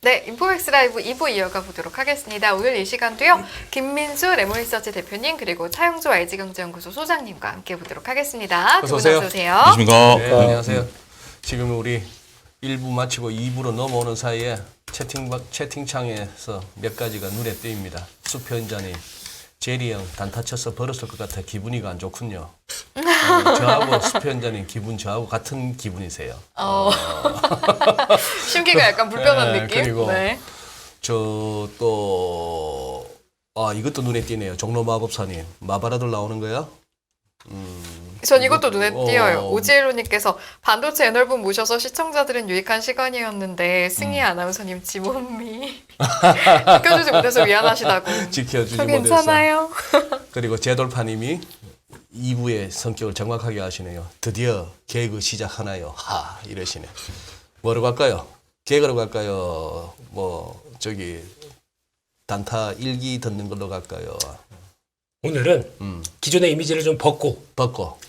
네, 인포맥스 라이브 2부 이어가 보도록 하겠습니다. 오늘 이 시간도요, 김민수 레몬리서치 대표님 그리고 차영조 IG경제연구소 소장님과 함께 보도록 하겠습니다. 두 분 어서 오세요. 안녕하십니까. 네, 안녕하세요. 지금 우리 1부 마치고 2부로 넘어오는 사이에 채팅창에서 몇 가지가 눈에 띄입니다. 수표 한 잔이 제리 형 단타 쳐서 벌었을 것 같아 기분이가 안 좋군요. 저하고 수표 한 잔이 기분 저하고 같은 기분이세요. 심기가 약간 불편한 네, 느낌? 그리고 네. 저 또 이것도 눈에 띄네요. 종로 마법사님 마바라들 나오는 거야? 전 이것도 눈에 띄어요. 어. 오지엘로님께서 반도체 애널분 모셔서 시청자들은 유익한 시간이었는데 승희 아나운서님 지몬미 지켜주지 못해서 미안하시다고. 지켜주지 저 못해서. 괜찮아요. 그리고 제돌파님이 2부의 성격을 정확하게 아시네요. 드디어 개그 시작하나요? 하 이러시네. 뭐로 갈까요? 개그로 갈까요? 뭐 저기 단타 일기 듣는 걸로 갈까요? 오늘은 기존의 이미지를 좀 벗고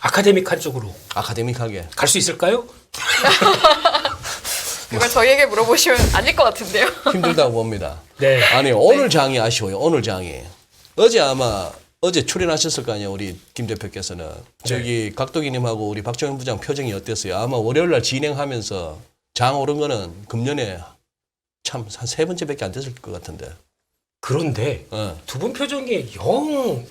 아카데믹한 쪽으로 아카데믹하게 갈 수 있을까요? 그걸 저희에게 물어보시면 아닐 것 같은데요. 힘들다고 봅니다. 네. 아니 오늘 장이 아쉬워요. 오늘 장이 어제 출연하셨을 거 아니에요. 우리 김 대표께서는 저기 각도기님하고 우리 박정현 부장 표정이 어땠어요? 아마 월요일날 진행하면서 장 오른 거는 금년에 참 한 3번째밖에 안 됐을 것 같은데. 그런데 어. 두 분 표정이 영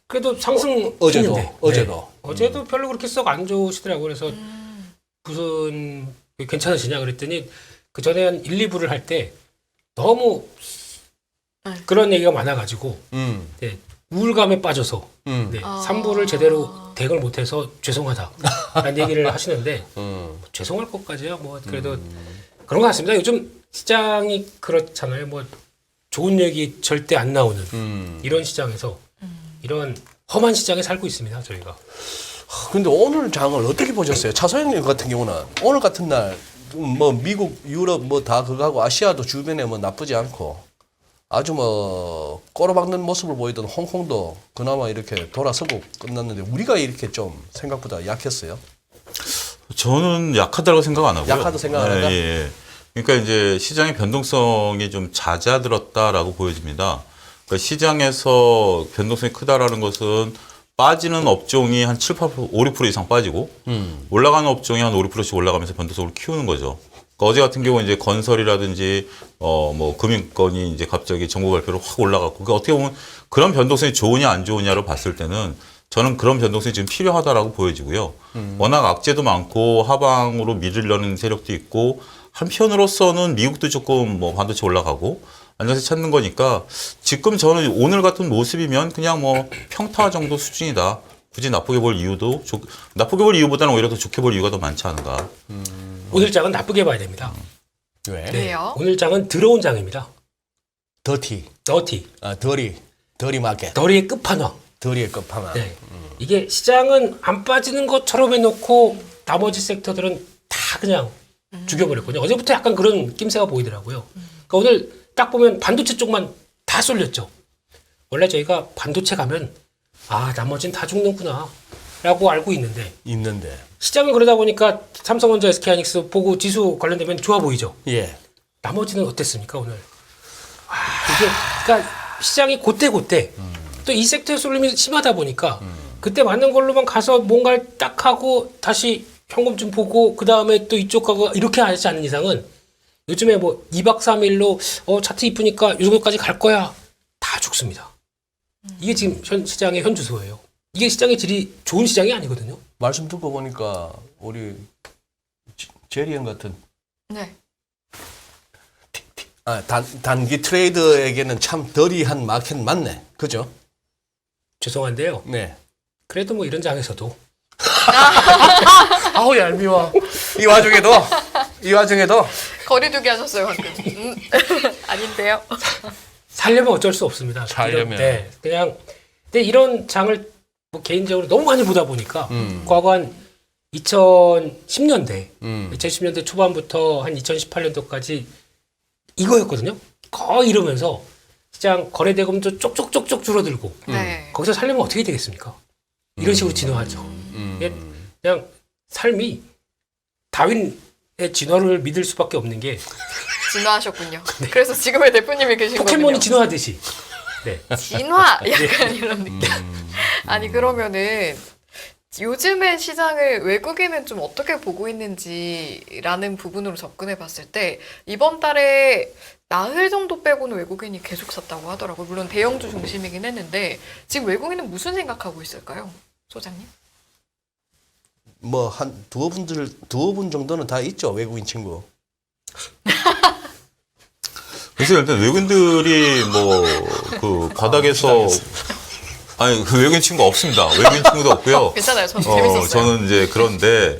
그래도 상승 어제도, 중인데. 어제도. 네. 어제도 별로 그렇게 썩 안 좋으시더라고요. 그래서 무슨 괜찮으시냐 그랬더니 그 전에 한 1, 2부를 할 때 너무 그런 얘기가 많아가지고 네, 우울감에 빠져서 네, 3부를 제대로 대응을 못해서 죄송하다라는 얘기를 하시는데 죄송할 것까지야 뭐 그래도 그런 것 같습니다. 요즘 시장이 그렇잖아요. 뭐 좋은 얘기 절대 안 나오는 이런 시장에서 이런 험한 시장에 살고 있습니다. 저희가. 근데 오늘 장을 어떻게 보셨어요? 차소영님 같은 경우는 오늘 같은 날 뭐 미국, 유럽 뭐 다 그거 하고 아시아도 주변에 뭐 나쁘지 않고 아주 뭐 꼬로박는 모습을 보이던 홍콩도 그나마 이렇게 돌아서고 끝났는데 우리가 이렇게 좀 생각보다 약했어요. 저는 약하다고 생각 안 하고요. 약하다고 생각 안 한다? 예. 그러니까 이제 시장의 변동성이 좀 잦아들었다라고 보여집니다. 그러니까 시장에서 변동성이 크다라는 것은 빠지는 업종이 한 7, 8%, 5, 6% 이상 빠지고 올라가는 업종이 한 5, 6%씩 올라가면서 변동성을 키우는 거죠. 그러니까 어제 같은 경우 이제 건설이라든지 뭐 금융권이 이제 갑자기 정부 발표로 확 올라갔고 그러니까 어떻게 보면 그런 변동성이 좋으냐 안 좋으냐로 봤을 때는 저는 그런 변동성이 지금 필요하다라고 보여지고요. 워낙 악재도 많고 하방으로 밀으려는 세력도 있고 한편으로서는 미국도 조금 뭐 반도체 올라가고 안정세 찾는 거니까 지금 저는 오늘 같은 모습이면 그냥 뭐 평타 정도 수준이다. 굳이 나쁘게 볼 이유도 나쁘게 볼 이유보다는 오히려 더 좋게 볼 이유가 더 많지 않은가. 오늘 장은 나쁘게 봐야 됩니다. 왜? 네. 왜요? 오늘 장은 들어온 장입니다. 더티, 더티, 더리 마켓, 더리의 끝판왕. 더리의 끝판왕. 네. 이게 시장은 안 빠지는 것처럼 해놓고 나머지 섹터들은 다 그냥 죽여버렸거든요. 어제부터 약간 그런 낌새가 보이더라고요. 그러니까 오늘 딱 보면 반도체 쪽만 다 쏠렸죠. 원래 저희가 반도체 가면 나머지는 다 죽는구나 라고 알고 있는데 시장은 그러다 보니까 삼성전자, SK하이닉스 보고 지수 관련되면 좋아 보이죠. 예. 나머지는 어땠습니까 오늘? 이게 그러니까 시장이 곧대 또 이 섹터의 쏠림이 심하다 보니까 그때 맞는 걸로만 가서 뭔가를 딱 하고 다시 현금 좀 보고 그 다음에 또 이쪽 가고 이렇게 하지 않는 이상은 요즘에 뭐 2박 3일로 차트 이쁘니까 요 정도까지 갈 거야 다 죽습니다. 이게 지금 시장의 현주소예요. 이게 시장의 질이 좋은 시장이 아니거든요. 말씀 듣고 보니까 우리 제리 형 같은 네. 단기 트레이더에게는 참 더리한 마켓 맞네. 그죠? 죄송한데요. 네. 그래도 뭐 이런 장에서도 아우 얄미워. 이 와중에도 거리두기 하셨어요 방금. 아닌데요. 살려면 어쩔 수 없습니다. 살려면. 네, 그냥 근데 이런 장을 뭐 개인적으로 너무 많이 보다 보니까 과거 한 2010년대, 2010년대 초반부터 한 2018년도까지 이거였거든요. 거의 이러면서 시장 거래대금도 쪽쪽쪽쪽 줄어들고 네. 거기서 살려면 어떻게 되겠습니까? 이런 식으로 진화하죠. 그냥 삶이 다윈 진화를 믿을 수밖에 없는 게 진화하셨군요. 그래서 지금의 대표님이 계신 포켓몬이 거군요. 진화하듯이. 네. 진화 약간 이런 느낌. 아니 그러면은 요즘의 시장을 외국인은 좀 어떻게 보고 있는지라는 부분으로 접근해 봤을 때 이번 달에 나흘 정도 빼고는 외국인이 계속 샀다고 하더라고요. 물론 대형주 중심이긴 했는데 지금 외국인은 무슨 생각하고 있을까요? 소장님? 뭐 한 두어 분 정도는 다 있죠, 외국인 친구. 그래서 일단 외국인들이 뭐 그 바닥에서 아니 그 외국인 친구 없습니다. 외국인 친구도 없고요. 괜찮아요. 저는 재밌었어요. 저는 이제 그런데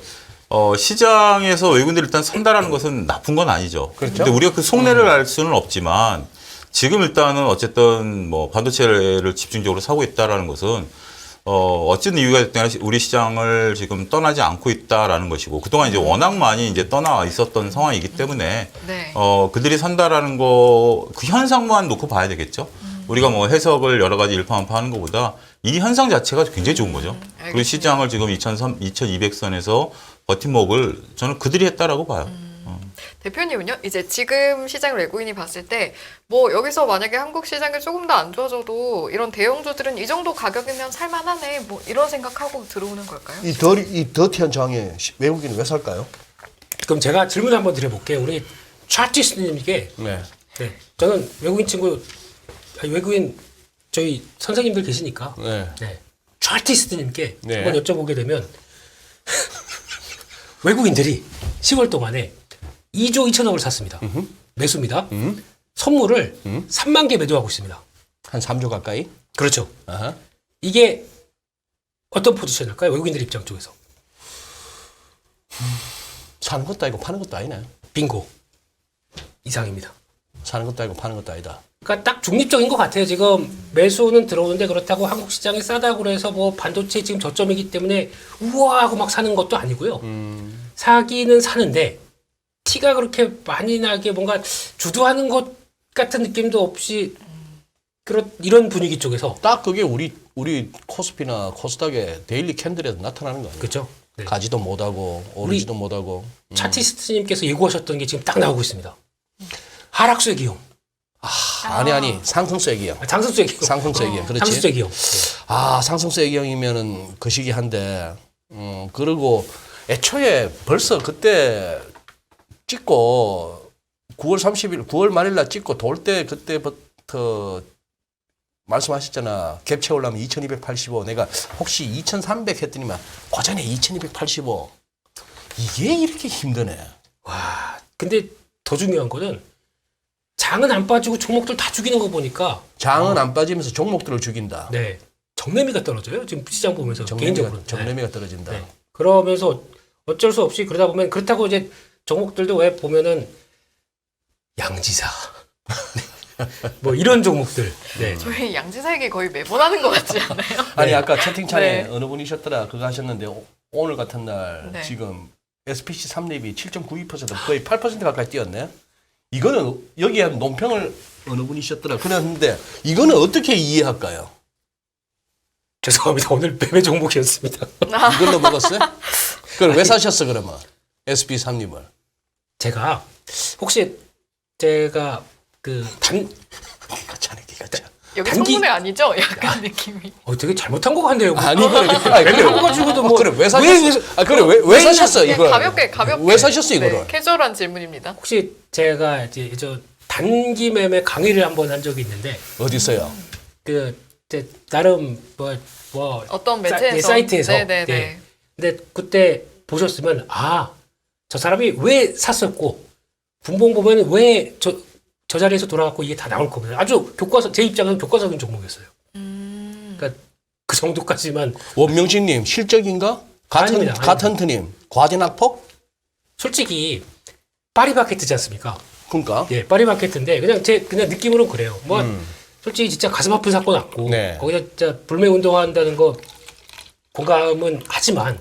시장에서 외국인들이 일단 산다라는 것은 나쁜 건 아니죠. 그렇죠. 근데 우리가 그 속내를 알 수는 없지만 지금 일단은 어쨌든 뭐 반도체를 집중적으로 사고 있다라는 것은 어쨌든 이유가 됐든 우리 시장을 지금 떠나지 않고 있다라는 것이고 그동안 이제 워낙 많이 이제 떠나 있었던 상황이기 때문에 네. 그들이 산다라는 거 그 현상만 놓고 봐야 되겠죠. 우리가 뭐 해석을 여러 가지 일파만파하는 것보다 이 현상 자체가 굉장히 좋은 거죠. 그리고 시장을 지금 2200선에서 버팀목을 저는 그들이 했다라고 봐요. 대표님은요? 이제 지금 시장을 외국인이 봤을 때 뭐 여기서 만약에 한국 시장이 조금 더 안 좋아져도 이런 대형주들은 이 정도 가격이면 살만하네 뭐 이런 생각하고 들어오는 걸까요? 이 더티한 장에 외국인은 왜 살까요? 그럼 제가 질문 한번 드려볼게요. 우리 차티스님께 네. 네. 저는 외국인 친구, 아니, 외국인 저희 선생님들 계시니까 네. 네. 차티스트님께 네. 한번 여쭤보게 되면 외국인들이 10월 동안에 2조 2천억을 샀습니다. 매수입니다. 선물을 3만 개 매도하고 있습니다. 한 3조 가까이? 그렇죠. 아하. 이게 어떤 포지션일까요? 외국인들 입장 쪽에서. 사는 것도 아니고 파는 것도 아니네. 빙고. 이상입니다. 사는 것도 아니고 파는 것도 아니다. 그러니까 딱 중립적인 것 같아요. 지금 매수는 들어오는데 그렇다고 한국 시장이 싸다고 그래서 뭐 반도체 지금 저점이기 때문에 우와 하고 막 사는 것도 아니고요. 사기는 사는데 티가 그렇게 많이 나게 뭔가 주도하는 것 같은 느낌도 없이 이런 분위기 쪽에서 딱 그게 우리 코스피나 코스닥의 데일리 캔들에서 나타나는 거 아니에요? 그렇죠. 네. 가지도 못하고 오르지도 못하고. 차티스트님께서 예고하셨던 게 지금 딱 나오고 있습니다. 하락수의 기용, 아니 상승세의 기형. 상승수의 기용, 상승세의 기형. 그렇지. 상승수의 기용. 상승세의 기형이면은 그 시기 한데 그리고 애초에 벌써 그때 찍고 9월 30일 9월 말일날 찍고 돌 때 그때부터 말씀하셨잖아. 갭 채우려면 2285 내가 혹시 2300 했더니만 그 전에 2285 이게 이렇게 힘드네. 와, 근데 더 중요한 거는 장은 안 빠지고 종목들 다 죽이는 거 보니까 장은 안 빠지면서 종목들을 죽인다. 네 정매미가 떨어져요. 지금 시장 보면서 개인적으로. 정매미가 떨어진다. 네. 그러면서 어쩔 수 없이 그러다 보면 그렇다고 이제 종목들도 왜 보면은 양지사 뭐 이런 종목들. 네. 저희 양지사에게 거의 매번 하는 것 같지 않아요? 아니 아까 채팅창에 네. 어느 분이셨더라 그거 하셨는데 오늘 같은 날 네. 지금 SPC 3립이 7.92% 거의 8% 가까이 뛰었네. 이거는 여기에 논평을 어느 분이셨더라 그랬는데 이거는 어떻게 이해할까요? 죄송합니다. 오늘 매매 종목이었습니다. 이걸로 먹었어요? 그걸 왜 사셨어 그러면 SPC 3립을? 제가 혹시 제가 기가차네 기가차. 여기 단기- 성문회 아니죠? 약간 느낌이. 되게 잘못한 것 같네요. 아니 매매한 거 가지고도 뭐 그래 왜 사셨어? 그래 왜 사셨어 그냥 이걸? 가볍게 왜 사셨어 이거를? 네, 캐주얼한 질문입니다. 혹시 제가 이제 저 단기 매매 강의를 한번 한 적이 있는데 어디 있어요? 이제 나름 뭐 어떤 네, 매체에서 사이트에서 네네네. 예. 근데 그때 보셨으면 저 사람이 왜 샀었고 분봉 보면 왜 저 자리에서 돌아갔고 이게 다 나올 겁니다. 아주 제 입장은 교과서적인 종목이었어요. 그러니까 그 정도까지만 원명진님 실적인가? 아닙니다. 가턴트님 과진학폭? 솔직히 파리바게트지 않습니까? 그러니까 예, 파리바게트인데 그냥 느낌으로는 그래요. 뭐 솔직히 진짜 가슴 아픈 사건 났고 네. 거기서 진짜 불매 운동한다는 거 공감은 하지만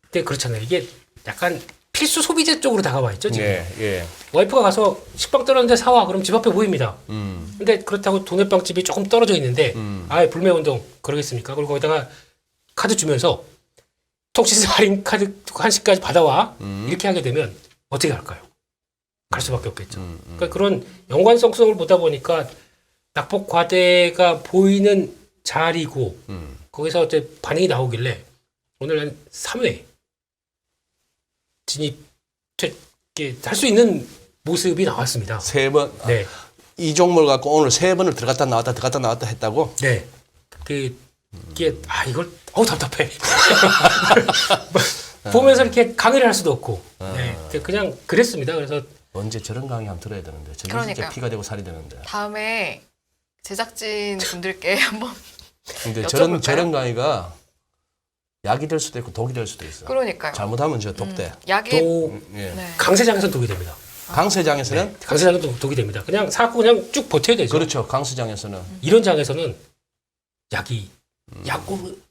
근데 그렇잖아요. 이게 약간 필수 소비재 쪽으로 다가와 있죠 지금. 예. 와이프가 가서 식빵 떨어졌는데 사와 그럼 집 앞에 보입니다. 근데 그렇다고 도넛빵집이 조금 떨어져 있는데 불매 운동 그러겠습니까? 그리고 거기다가 카드 주면서 톡시스 할인 카드 한시까지 받아와 이렇게 하게 되면 어떻게 할까요? 갈 수밖에 없겠죠. 그러니까 그런 연관성을 보다 보니까 낙폭 과대가 보이는 자리고 거기서 이제 반응이 나오길래 오늘 한 3회 진입할 수 있는 모습이 나왔습니다. 3번. 네. 이 종목을 갖고 오늘 3번을 들어갔다 나왔다 했다고? 네. 이게 이걸 답답해. 보면서 이렇게 강의를 할 수도 없고. 네. 그냥 그랬습니다. 그래서 언제 저런 강의 한번 들어야 되는데. 저게 진짜 그러니까요. 피가 되고 살이 되는데. 다음에 제작진 분들께 한번 근데 여쭤볼까요? 저런 강의가 약이 될 수도 있고 독이 될 수도 있어. 그러니까요. 잘못하면 저 독돼. 약이 예. 네. 강세장에서는 독이 됩니다. 강세장에서는? 네. 강세장에서는 독이 됩니다. 그냥 사고 그냥 쭉 버텨야 되죠. 그렇죠. 강세장에서는. 이런 장에서는 약이 약국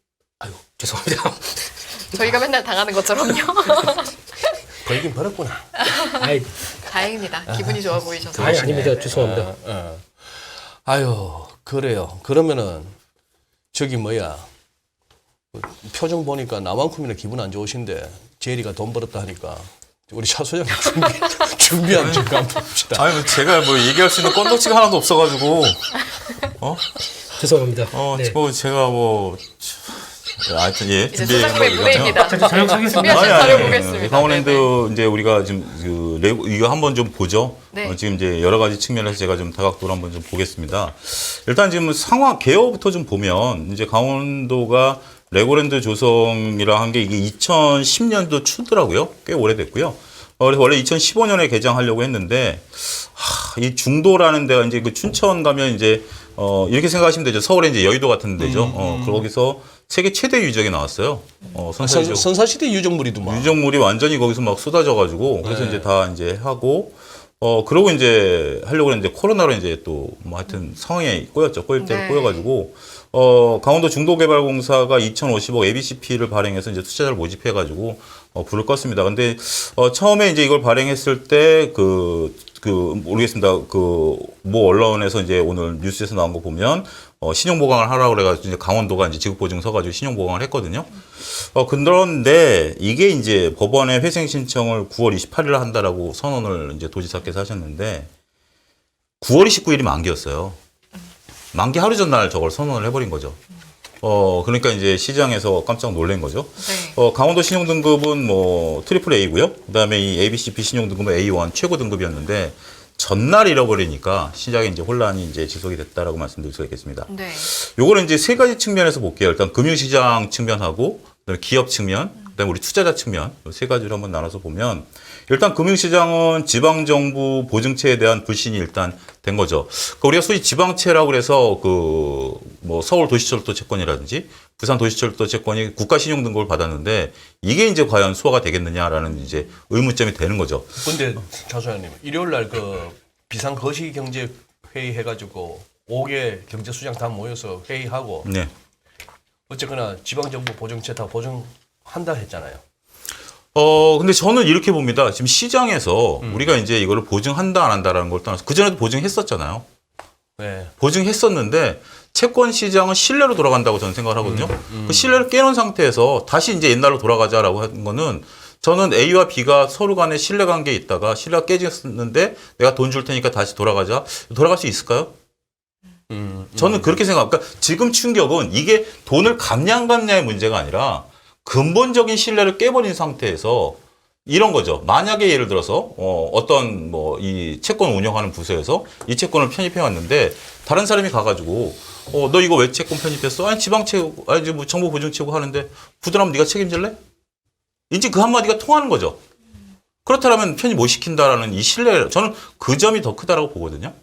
죄송합니다. 저희가 맨날 당하는 것처럼요. 벌긴 벌었구나. 아이, 다행입니다. 기분이 좋아 보이셔서. 아닙니다. 죄송합니다. 아유, 그래요. 그러면은 저기 표정 보니까 나만큼이나 기분 안 좋으신데 제리가 돈 벌었다 하니까 우리 차 소장님 준비한 지금 한번 봅시다. 아니 뭐 제가 뭐 얘기할 수 있는 건덕지가 하나도 없어가지고 죄송합니다. 네. 뭐 제가 뭐 하여튼 예 이제 준비한 소장님의 거 무대입니다. 저녁 사겠습니다. 준비하신 자료 보겠습니다. 강원랜드 네네. 이제 우리가 지금 이거 한번 좀 보죠. 네. 지금 이제 여러 가지 측면에서 제가 좀 다각도로 한번 좀 보겠습니다. 일단 지금 상황 개요부터 좀 보면 이제 강원도가 레고랜드 조성이라 한 게 이게 2010년도 초더라고요. 꽤 오래됐고요. 그래서 원래 2015년에 개장하려고 했는데 이 중도라는 데가 이제 그 춘천 가면 이제 이렇게 생각하시면 되죠. 서울에 이제 여의도 같은 데죠. 거기서 세계 최대 유적이 나왔어요. 선사시대 유적물이더만. 유적물이 완전히 거기서 막 쏟아져가지고 그래서 이제 다 이제 하고 그러고 이제 하려고 했는데 코로나로 이제 또 뭐 하여튼 상황에 꼬였죠. 꼬일 대로 네. 꼬여가지고 강원도 중도개발공사가 2,050억 ABCP를 발행해서 이제 투자자를 모집해가지고 불을 껐습니다. 근데 처음에 이제 이걸 발행했을 때 모르겠습니다. 모 언론에서 이제 오늘 뉴스에서 나온 거 보면 신용 보강을 하라고 그래가지고 이제 강원도가 이제 지급보증 서가지고 신용 보강을 했거든요. 그런데 이게 이제 법원에 회생 신청을 9월 28일 한다라고 선언을 이제 도지사께서 하셨는데 9월 29일이 만기였어요. 만기 하루 전날 저걸 선언을 해버린 거죠. 그러니까 이제 시장에서 깜짝 놀란 거죠. 네. 강원도 신용 등급은 뭐 트리플 A고요. 그다음에 이 ABCP 신용 등급은 A1 최고 등급이었는데 전날 잃어버리니까 시장에 이제 혼란이 이제 지속이 됐다라고 말씀드릴 수가 있겠습니다. 네. 요거는 이제 세 가지 측면에서 볼게요. 일단 금융시장 측면하고 그다음에 기업 측면, 그다음에 우리 투자자 측면 세 가지로 한번 나눠서 보면 일단 금융시장은 지방정부 보증체에 대한 불신이 일단 된 거죠. 그러니까 우리가 소위 지방채라고 그래서 뭐 서울도시철도 채권이라든지 부산도시철도 채권이 국가신용등급을 받았는데 이게 이제 과연 수화가 되겠느냐라는 이제 의문점이 되는 거죠. 근데 차 소장님 일요일 날 비상 거시경제 회의 해가지고 5개 경제수장 다 모여서 회의하고 네. 어쨌거나 지방정부 보증채 다 보증한다 했잖아요. 근데 저는 이렇게 봅니다. 지금 시장에서 우리가 이제 이거를 보증한다 안 한다라는 걸 떠나서 그전에도 보증했었잖아요. 네. 보증했었는데 채권 시장은 신뢰로 돌아간다고 저는 생각을 하거든요. 그 신뢰를 깨놓은 상태에서 다시 이제 옛날로 돌아가자라고 하는 거는 저는 A와 B가 서로 간에 신뢰 관계에 있다가 신뢰가 깨졌는데 내가 돈 줄 테니까 다시 돌아가자. 돌아갈 수 있을까요? 저는 그렇게 생각합니다. 그러니까 지금 충격은 이게 돈을 갚냐의 문제가 아니라 근본적인 신뢰를 깨버린 상태에서 이런 거죠. 만약에 예를 들어서 어떤 뭐 이 채권 운영하는 부서에서 이 채권을 편입해 왔는데 다른 사람이 가가지고 너 이거 왜 채권 편입했어? 아니 지방채고 아니 뭐 정부 보증채고 하는데 부도나면 네가 책임질래? 이제 그 한마디가 통하는 거죠. 그렇다면 편입 못 시킨다라는 이 신뢰 저는 그 점이 더 크다라고 보거든요.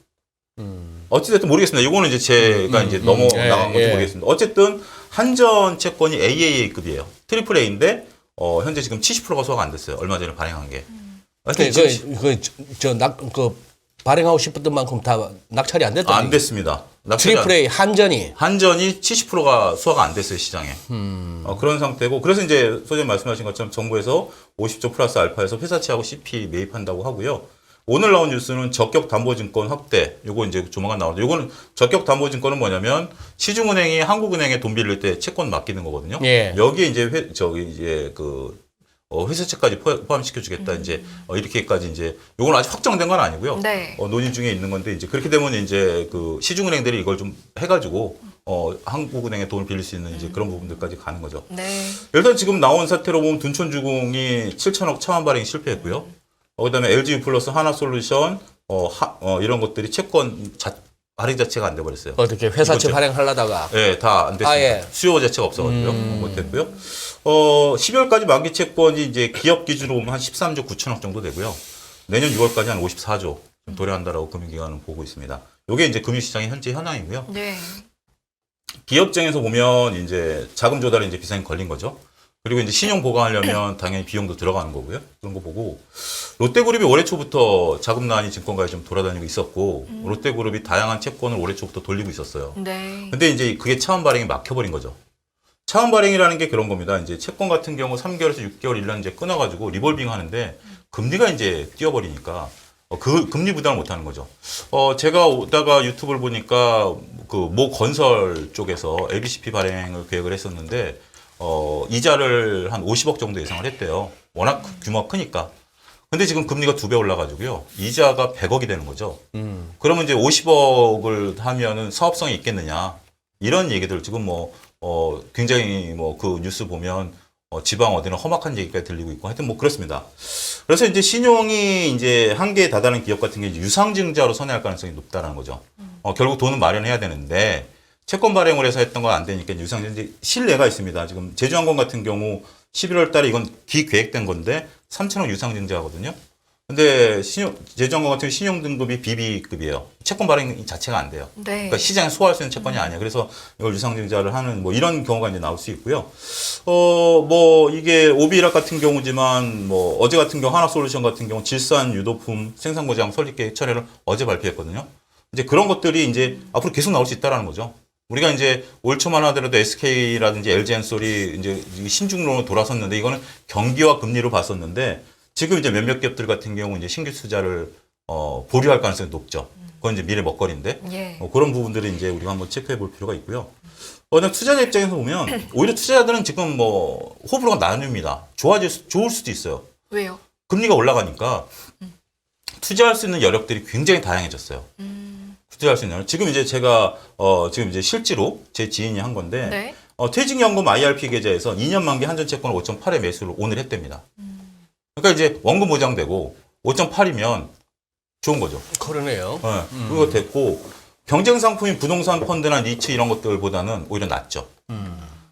어찌됐든 모르겠습니다. 이거는 이제 제가 이제 넘어나간 건지 모르겠습니다. 어쨌든 한전 채권이 AAA급이에요. 트리플 A인데 현재 지금 70%가 소화가 안 됐어요. 얼마 전에 발행한 게. 발행하고 싶었던 만큼 다 낙찰이 안 됐다. 안 됐습니다. 트리플 A 한전이 70%가 소화가 안 됐어요, 시장에. 그런 상태고. 그래서 이제 소장님 말씀하신 것처럼 정부에서 50조 플러스 알파에서 회사채하고 CP 매입한다고 하고요. 오늘 나온 뉴스는 적격담보증권 확대. 요거 이제 조만간 나오는데 요거는 적격담보증권은 뭐냐면 시중은행이 한국은행에 돈 빌릴 때 채권 맡기는 거거든요. 예. 여기에 이제 회사채까지 포함시켜주겠다. 이제 이렇게까지 이제 요건 아직 확정된 건 아니고요. 네. 논의 중에 있는 건데 이제 그렇게 되면 이제 그 시중은행들이 이걸 좀 해가지고 한국은행에 돈을 빌릴 수 있는 이제 그런 부분들까지 가는 거죠. 네. 일단 지금 나온 사태로 보면 둔촌주공이 7천억 차환 발행이 실패했고요. 그다음에 LG 플러스 하나솔루션 이런 것들이 채권 발행 자체가 안 돼버렸어요. 어떻게 회사채 이것저것. 발행하려다가 네, 다 안 됐습니다. 아예. 수요 자체가 없어가지고요. 못했고요. 12월까지 만기 채권이 이제 기업 기준으로 보면 한 13조 9천억 정도 되고요. 내년 6월까지 한 54조 도래한다라고 금융기관은 보고 있습니다. 이게 이제 금융시장의 현재 현황이고요. 네. 기업쟁에서 보면 이제 자금 조달에 이제 비상이 걸린 거죠. 그리고 이제 신용 보강하려면 당연히 비용도 들어가는 거고요. 그런 거 보고 롯데그룹이 올해 초부터 자금난이 증권가에 좀 돌아다니고 있었고 롯데그룹이 다양한 채권을 올해 초부터 돌리고 있었어요. 네. 근데 이제 그게 차환 발행이 막혀버린 거죠. 차환 발행이라는 게 그런 겁니다. 이제 채권 같은 경우 3개월에서 6개월 1년 이제 끊어가지고 리볼빙 하는데 금리가 이제 뛰어버리니까 그 금리 부담을 못 하는 거죠. 제가 오다가 유튜브를 보니까 그 모 건설 쪽에서 LBCP 발행을 계획을 했었는데 이자를 한 50억 정도 예상을 했대요. 워낙 규모가 크니까. 근데 지금 금리가 2배 올라가지고요. 이자가 100억이 되는 거죠. 그러면 이제 50억을 하면은 사업성이 있겠느냐. 이런 얘기들 지금 굉장히 그 뉴스 보면 지방 어디는 험악한 얘기가 들리고 있고 하여튼 그렇습니다. 그래서 이제 신용이 이제 한계에 다다른 기업 같은 게 이제 유상증자로 선회할 가능성이 높다는 거죠. 결국 돈은 마련해야 되는데 채권 발행을 해서 했던 건 안 되니까 유상증자 실례가 있습니다. 지금 제주항공 같은 경우 11월 달에 이건 기계획된 건데 3천억 유상증자거든요. 근데 제주항공 같은 경우 신용 등급이 BB급이에요. 채권 발행 자체가 안 돼요. 네. 그러니까 시장에 소화할 수 있는 채권이 아니에요. 그래서 이걸 유상증자를 하는 이런 경우가 이제 나올 수 있고요. 이게 오비락 같은 경우지만 어제 같은 경우 하나솔루션 같은 경우 질산 유도품 생산고장 설립계획 철회를 어제 발표했거든요. 이제 그런 것들이 이제 앞으로 계속 나올 수 있다라는 거죠. 우리가 이제 올 초만 하더라도 SK라든지 LG엔솔이 이제 신중론으로 돌아섰는데 이거는 경기와 금리로 봤었는데 지금 이제 몇몇 기업들 같은 경우 이제 신규 투자를 보류할 가능성이 높죠. 그건 이제 미래 먹거리인데 예. 그런 부분들을 이제 우리가 한번 체크해 볼 필요가 있고요. 투자자 입장에서 보면 오히려 투자자들은 지금 호불호가 나뉩니다. 좋을 수도 있어요. 왜요? 금리가 올라가니까 투자할 수 있는 여력들이 굉장히 다양해졌어요. 투자할 수 있는 여력. 지금 이제 제가 지금 이제 실제로 제 지인이 한 건데 네. 퇴직연금 IRP 계좌에서 2년 만기 한전채권을 5.8에 매수를 오늘 했답니다. 그러니까 이제 원금 보장되고 5.8이면 좋은 거죠. 그러네요. 네, 그거 됐고 경쟁 상품인 부동산 펀드나 니츠 이런 것들보다는 오히려 낫죠.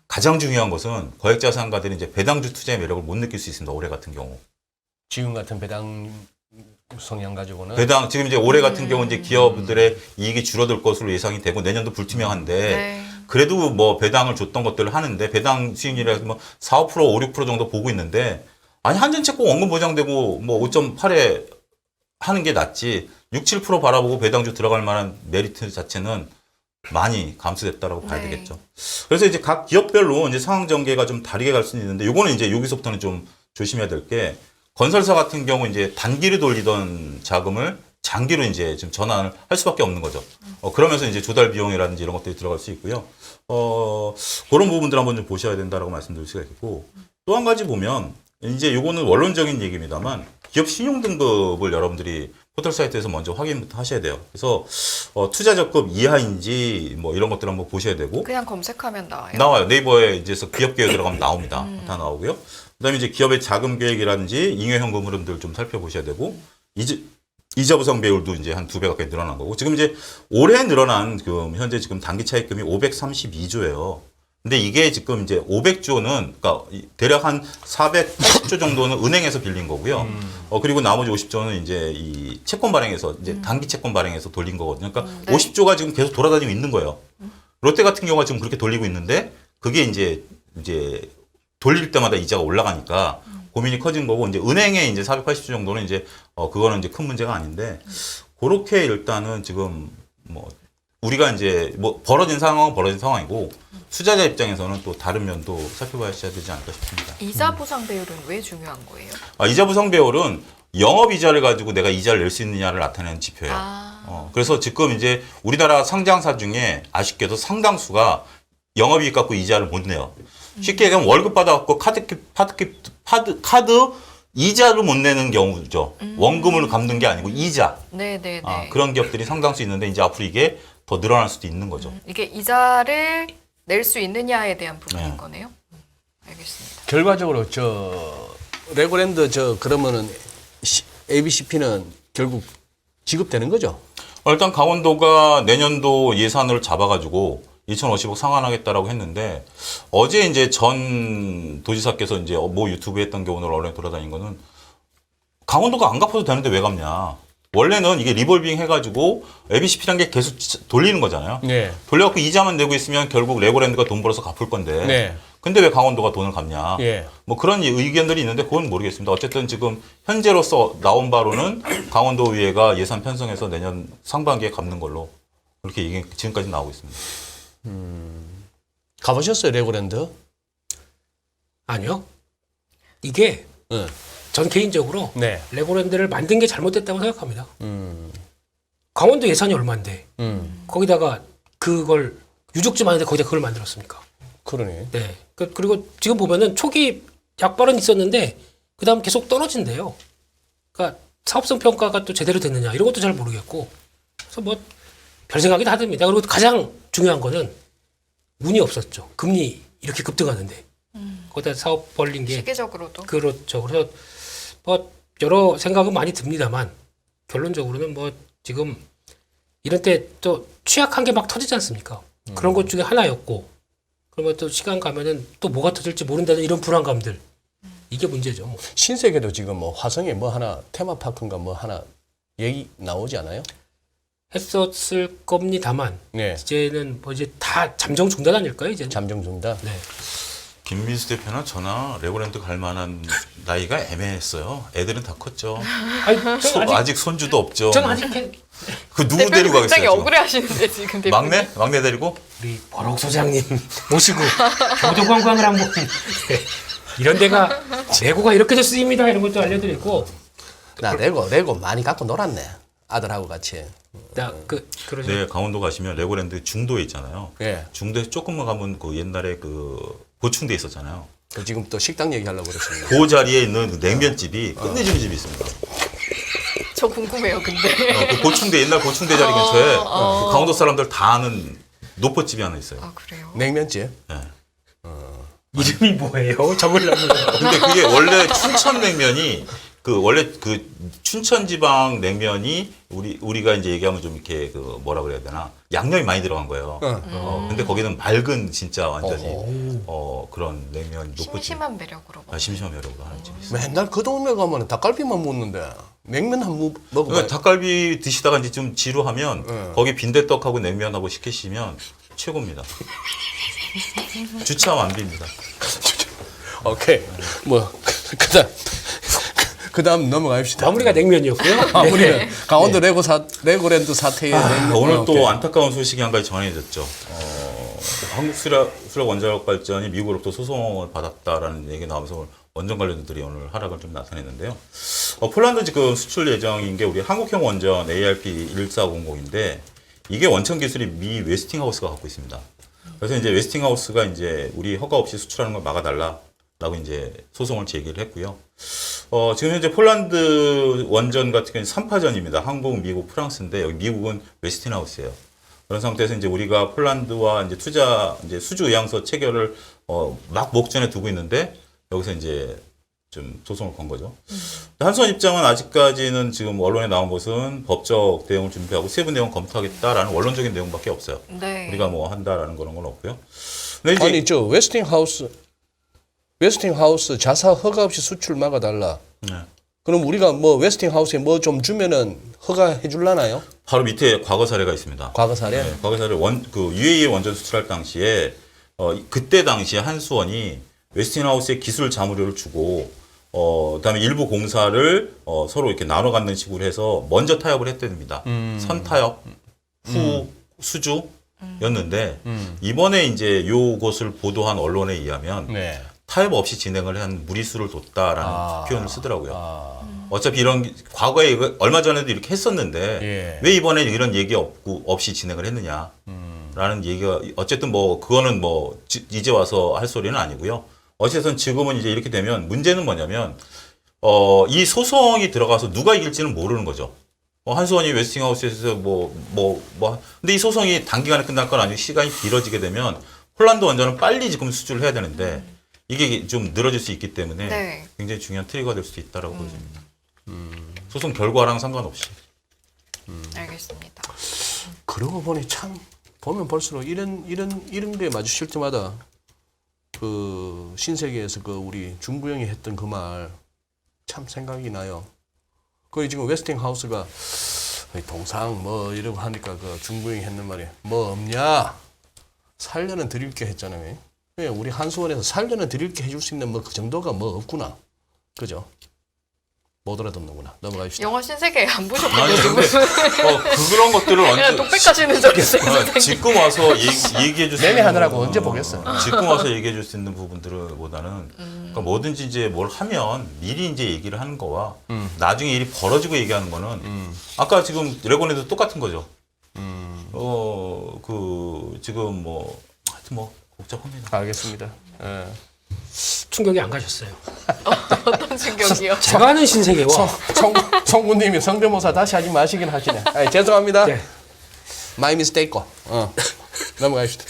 가장 중요한 것은 거액자산가들이 이제 배당주 투자의 매력을 못 느낄 수 있습니다. 올해 같은 경우. 지금 같은 배당 성향 가지고는 배당 지금 이제 올해 같은 경우 이제 기업들의 이익이 줄어들 것으로 예상이 되고 내년도 불투명한데 네. 그래도 배당을 줬던 것들을 하는데 배당 수익률이 4, 5%, 5, 6% 정도 보고 있는데 아니 한전채권 원금 보장되고 5.8에 하는 게 낫지 6, 7% 바라보고 배당주 들어갈 만한 메리트 자체는 많이 감소됐다라고 봐야 네. 되겠죠. 그래서 이제 각 기업별로 이제 상황 전개가 좀 다르게 갈 수는 있는데 요거는 이제 여기서부터는 좀 조심해야 될 게 건설사 같은 경우 이제 단기로 돌리던 자금을 장기로 이제 좀 전환을 할 수밖에 없는 거죠. 그러면서 이제 조달 비용이라든지 이런 것들이 들어갈 수 있고요. 그런 부분들 한번 좀 보셔야 된다라고 말씀드릴 수가 있고 또 한 가지 보면 이제 요거는 원론적인 얘기입니다만 기업 신용 등급을 여러분들이 포털 사이트에서 먼저 확인부터 하셔야 돼요. 그래서 투자 적급 이하인지 이런 것들 한번 보셔야 되고 그냥 검색하면 나와요. 나와요. 네이버에 이제서 기업 계획 들어가면 나옵니다. 다 나오고요. 그다음에 이제 기업의 자금 계획이라든지 잉여 현금 흐름들 좀 살펴보셔야 되고 이자 보상 배율도 이제 한 2배 가까이 늘어난 거고 지금 이제 올해 늘어난 현재 지금 단기 차입금이 532조예요. 근데 이게 지금 이제 500조는 그러니까 대략 한 480조 정도는 은행에서 빌린 거고요. 그리고 나머지 50조는 이제 이 채권 발행에서 이제 단기 채권 발행에서 돌린 거거든요. 그러니까 네. 50조가 지금 계속 돌아다니고 있는 거예요. 롯데 같은 경우가 지금 그렇게 돌리고 있는데 그게 이제 돌릴 때마다 이자가 올라가니까 고민이 커진 거고 이제 은행에 이제 480조 정도는 이제 그거는 이제 큰 문제가 아닌데 그렇게 일단은 지금 우리가 이제 벌어진 상황은 벌어진 상황이고 투자자 입장에서는 또 다른 면도 살펴봐야 되지 않을까 싶습니다. 이자 보상 배율은 왜 중요한 거예요? 이자 보상 배율은 영업 이자를 가지고 내가 이자를 낼 수 있느냐를 나타내는 지표예요. 그래서 지금 이제 우리나라 상장사 중에 아쉽게도 상당수가 영업이익 갖고 이자를 못 내요. 쉽게 얘기하면 월급 받아갖고 카드 이자를 못 내는 경우죠. 원금을 갚는 게 아니고 이자. 네네네. 그런 기업들이 상당수 있는데 이제 앞으로 이게 더 늘어날 수도 있는 거죠. 이게 이자를 낼 수 있느냐에 대한 부분인 네. 거네요. 알겠습니다. 결과적으로 저 레고랜드 그러면은 ABCP는 결국 지급되는 거죠? 일단 강원도가 내년도 예산을 잡아가지고 2,050억 상환하겠다라고 했는데 어제 이제 전 도지사께서 이제 뭐 유튜브에 했던 게 오늘 언론에 돌아다닌 거는 강원도가 안 갚아도 되는데 왜 갚냐. 원래는 이게 리볼빙 해가지고 ABCP란 게 계속 돌리는 거잖아요. 네. 돌려갖고 이자만 내고 있으면 결국 레고랜드가 돈 벌어서 갚을 건데. 네. 근데 왜 강원도가 돈을 갚냐. 예. 뭐 그런 의견들이 있는데 그건 모르겠습니다. 어쨌든 지금 현재로서 나온 바로는 강원도의회가 예산 편성해서 내년 상반기에 갚는 걸로 그렇게 얘기 지금까지 나오고 있습니다. 가보셨어요, 레고랜드? 아니요. 이게 네. 전 개인적으로 네. 레고랜드를 만든 게 잘못됐다고 생각합니다. 강원도 예산이 얼마인데 거기다가 그걸 유적지 많은데 거기다 그걸 만들었습니까? 그러네. 네. 그리고 지금 보면은 초기 약발은 있었는데 그다음 계속 떨어진대요. 그러니까 사업성 평가가 또 제대로 됐느냐 이런 것도 잘 모르겠고. 그래서 뭐 별 생각이 다 듭니다. 그리고 가장 중요한 거는 운이 없었죠. 금리 이렇게 급등하는데 거기다 사업 벌린 게 시기적으로도. 그렇죠. 그래서 뭐 여러 생각은 많이 듭니다만 결론적으로는 뭐 지금 이런 때 또 취약한 게 막 터지지 않습니까? 그런 것 중에 하나였고 그러면 또 시간 가면은 또 뭐가 터질지 모른다는 이런 불안감들 이게 문제죠. 뭐. 신세계도 지금 뭐 화성에 뭐 하나 테마파크인가 뭐 하나 얘기 나오지 않아요? 했었을 겁니다만 네. 이제는 뭐 이제 다 잠정 중단 아닐까요? 이제. 잠정 중단. 네. 김민수 대표나 저나 레고랜드 갈 만한 나이가 애매했어요. 애들은 다 컸죠. 아니, 전 아직 손주도 없죠. 전 아직 그 누구 대표님 데리고 굉장히 가겠어요? 지금? 억울해하시는데 지금 대표님. 막내 데리고? 우리 버럭 소장님 모시고 교도 관광을 한번 네. 이런 데가 레고가 이렇게 쓰입니다 이런 것도 알려드리고 나 레고 많이 갖고 놀았네. 아들하고 같이. 그러죠. 네, 강원도 가시면 레고랜드 중도에 있잖아요. 예. 중도에 조금만 가면 그 옛날에 그 보충대 있었잖아요. 지금 또 식당 얘기하려고 그랬습니다. 그 자리에 있는 그 냉면집이 끝내주는 집이 있습니다. 저 궁금해요, 근데. 그 보충대 옛날 보충대 자리 근처에 그 강원도 사람들 다 아는 노포집이 하나 있어요. 아, 그래요? 냉면집. 네. 이름이 뭐예요? 적으려면 근데 그게 원래 춘천 냉면이 원래 그 춘천 지방 냉면이 우리가 이제 얘기하면 좀 이렇게 그 뭐라 그래야 되나 양념이 많이 들어간 거예요. 근데 거기는 맑은 진짜 완전히 그런 냉면 노포집. 심심한 매력으로. 심심한 매력으로 하는 집이 있어요. 맨날 그 동네 가면 닭갈비만 먹는데 냉면 한번 먹어봐요. 그러니까 닭갈비 드시다가 이제 좀 지루하면 거기 빈대떡하고 냉면하고 시키시면 최고입니다. 주차 완비입니다. 오케이. 뭐 그다음 넘어갑시다. 마무리가 냉면이었고요. 마무리는 강원도 레고랜드 사태의 냉면. 오늘 또 오케이. 안타까운 소식이 한 가지 전해졌죠. 한국 수력 원자력 발전이 미국으로부터 소송을 받았다라는 얘기 나오면서 오늘 원전 관련주들이 오늘 하락을 좀 나타냈는데요. 폴란드 지금 수출 예정인 게 우리 한국형 원전 ARP 1400인데 이게 원천 기술이 미 웨스팅하우스가 갖고 있습니다. 그래서 이제 웨스팅하우스가 이제 우리 허가 없이 수출하는 걸 막아달라라고 이제 소송을 제기를 했고요. 지금 현재 폴란드 원전 같은 경우는 3파전입니다. 한국, 미국, 프랑스인데 여기 미국은 웨스팅하우스예요. 그런 상태에서 이제 우리가 폴란드와 이제 이제 수주 의향서 체결을 막 목전에 두고 있는데 여기서 이제 좀 소송을 건 거죠. 한수원 입장은 아직까지는 지금 언론에 나온 것은 법적 대응을 준비하고 세부 내용 검토하겠다라는 원론적인 내용밖에 없어요. 네. 우리가 뭐 한다라는 그런 건 없고요. 근데 이제 아니 저 웨스팅하우스 자사 허가 없이 수출 막아달라. 네. 그럼 우리가 뭐 웨스팅하우스에 뭐 좀 주면은 허가해 줄라나요? 바로 밑에 과거 사례가 있습니다. 과거 사례? 네, 과거 사례 UAE 원전 수출할 당시에 그때 당시에 한수원이 웨스팅하우스에 기술 자무료를 주고 그다음에 일부 공사를 서로 이렇게 나눠 갖는 식으로 해서 먼저 타협을 했답니다. 선 타협 후 수주였는데 이번에 이제 요것을 보도한 언론에 의하면 네. 타협 없이 진행을 한 무리수를 뒀다라는 표현을 쓰더라고요. 어차피 이런 과거에 얼마 전에도 이렇게 했었는데 예. 왜 이번에 이런 얘기 없이 진행을 했느냐. 라는 얘기가 어쨌든 뭐 그거는 뭐 이제 와서 할 소리는 아니고요. 어쨌든 지금은 이제 이렇게 되면 문제는 뭐냐면 이 소송이 들어가서 누가 이길지는 모르는 거죠. 한수원이 웨스팅하우스에서 근데 이 소송이 단기간에 끝날 건 아니고 시간이 길어지게 되면 폴란드 원전은 빨리 지금 수주를 해야 되는데 이게 좀 늘어질 수 있기 때문에 네. 굉장히 중요한 트리거가 될 수도 있다라고 보여집니다. 소송 결과랑 상관없이. 알겠습니다. 그러고 보니 참 보면 볼수록 이런 게 마주칠 때마다 그 신세계에서 그 우리 중구형이 했던 그 말 참 생각이 나요. 그 지금 웨스팅하우스가 동상 뭐 이러고 하니까 그 중구형이 했는 말이 뭐 없냐? 살려는 드릴 게 했잖아요. 우리 한수원에서 살려는 드릴 게 해줄 수 있는 뭐 그 정도가 뭐 없구나. 그죠? 못 알아듣는구나. 넘어가십시다. 영화 신세계 안 아니 보셨군요. 근데 그런 것들을 그냥 언제 독백 가시는 줄 알았어요. 지금 와서 얘기해 줄 수 매매 있는 하느라고 언제 보겠어요. 지금 와서 얘기해 줄 수 있는 부분들보다는 그러니까 뭐든지 이제 뭘 하면 미리 이제 얘기를 하는 거와 나중에 일이 벌어지고 얘기하는 거는 아까 지금 레고네도 똑같은 거죠. 지금 뭐 하여튼 뭐 복잡합니다. 알겠습니다. 예. 충격이 안 가셨어요. 어떤 충격이요? 제가 아는 신세계와 성구님이 성대모사 다시 하지 마시긴 하시네. 죄송합니다. 네. My mistake. 넘어가십시다.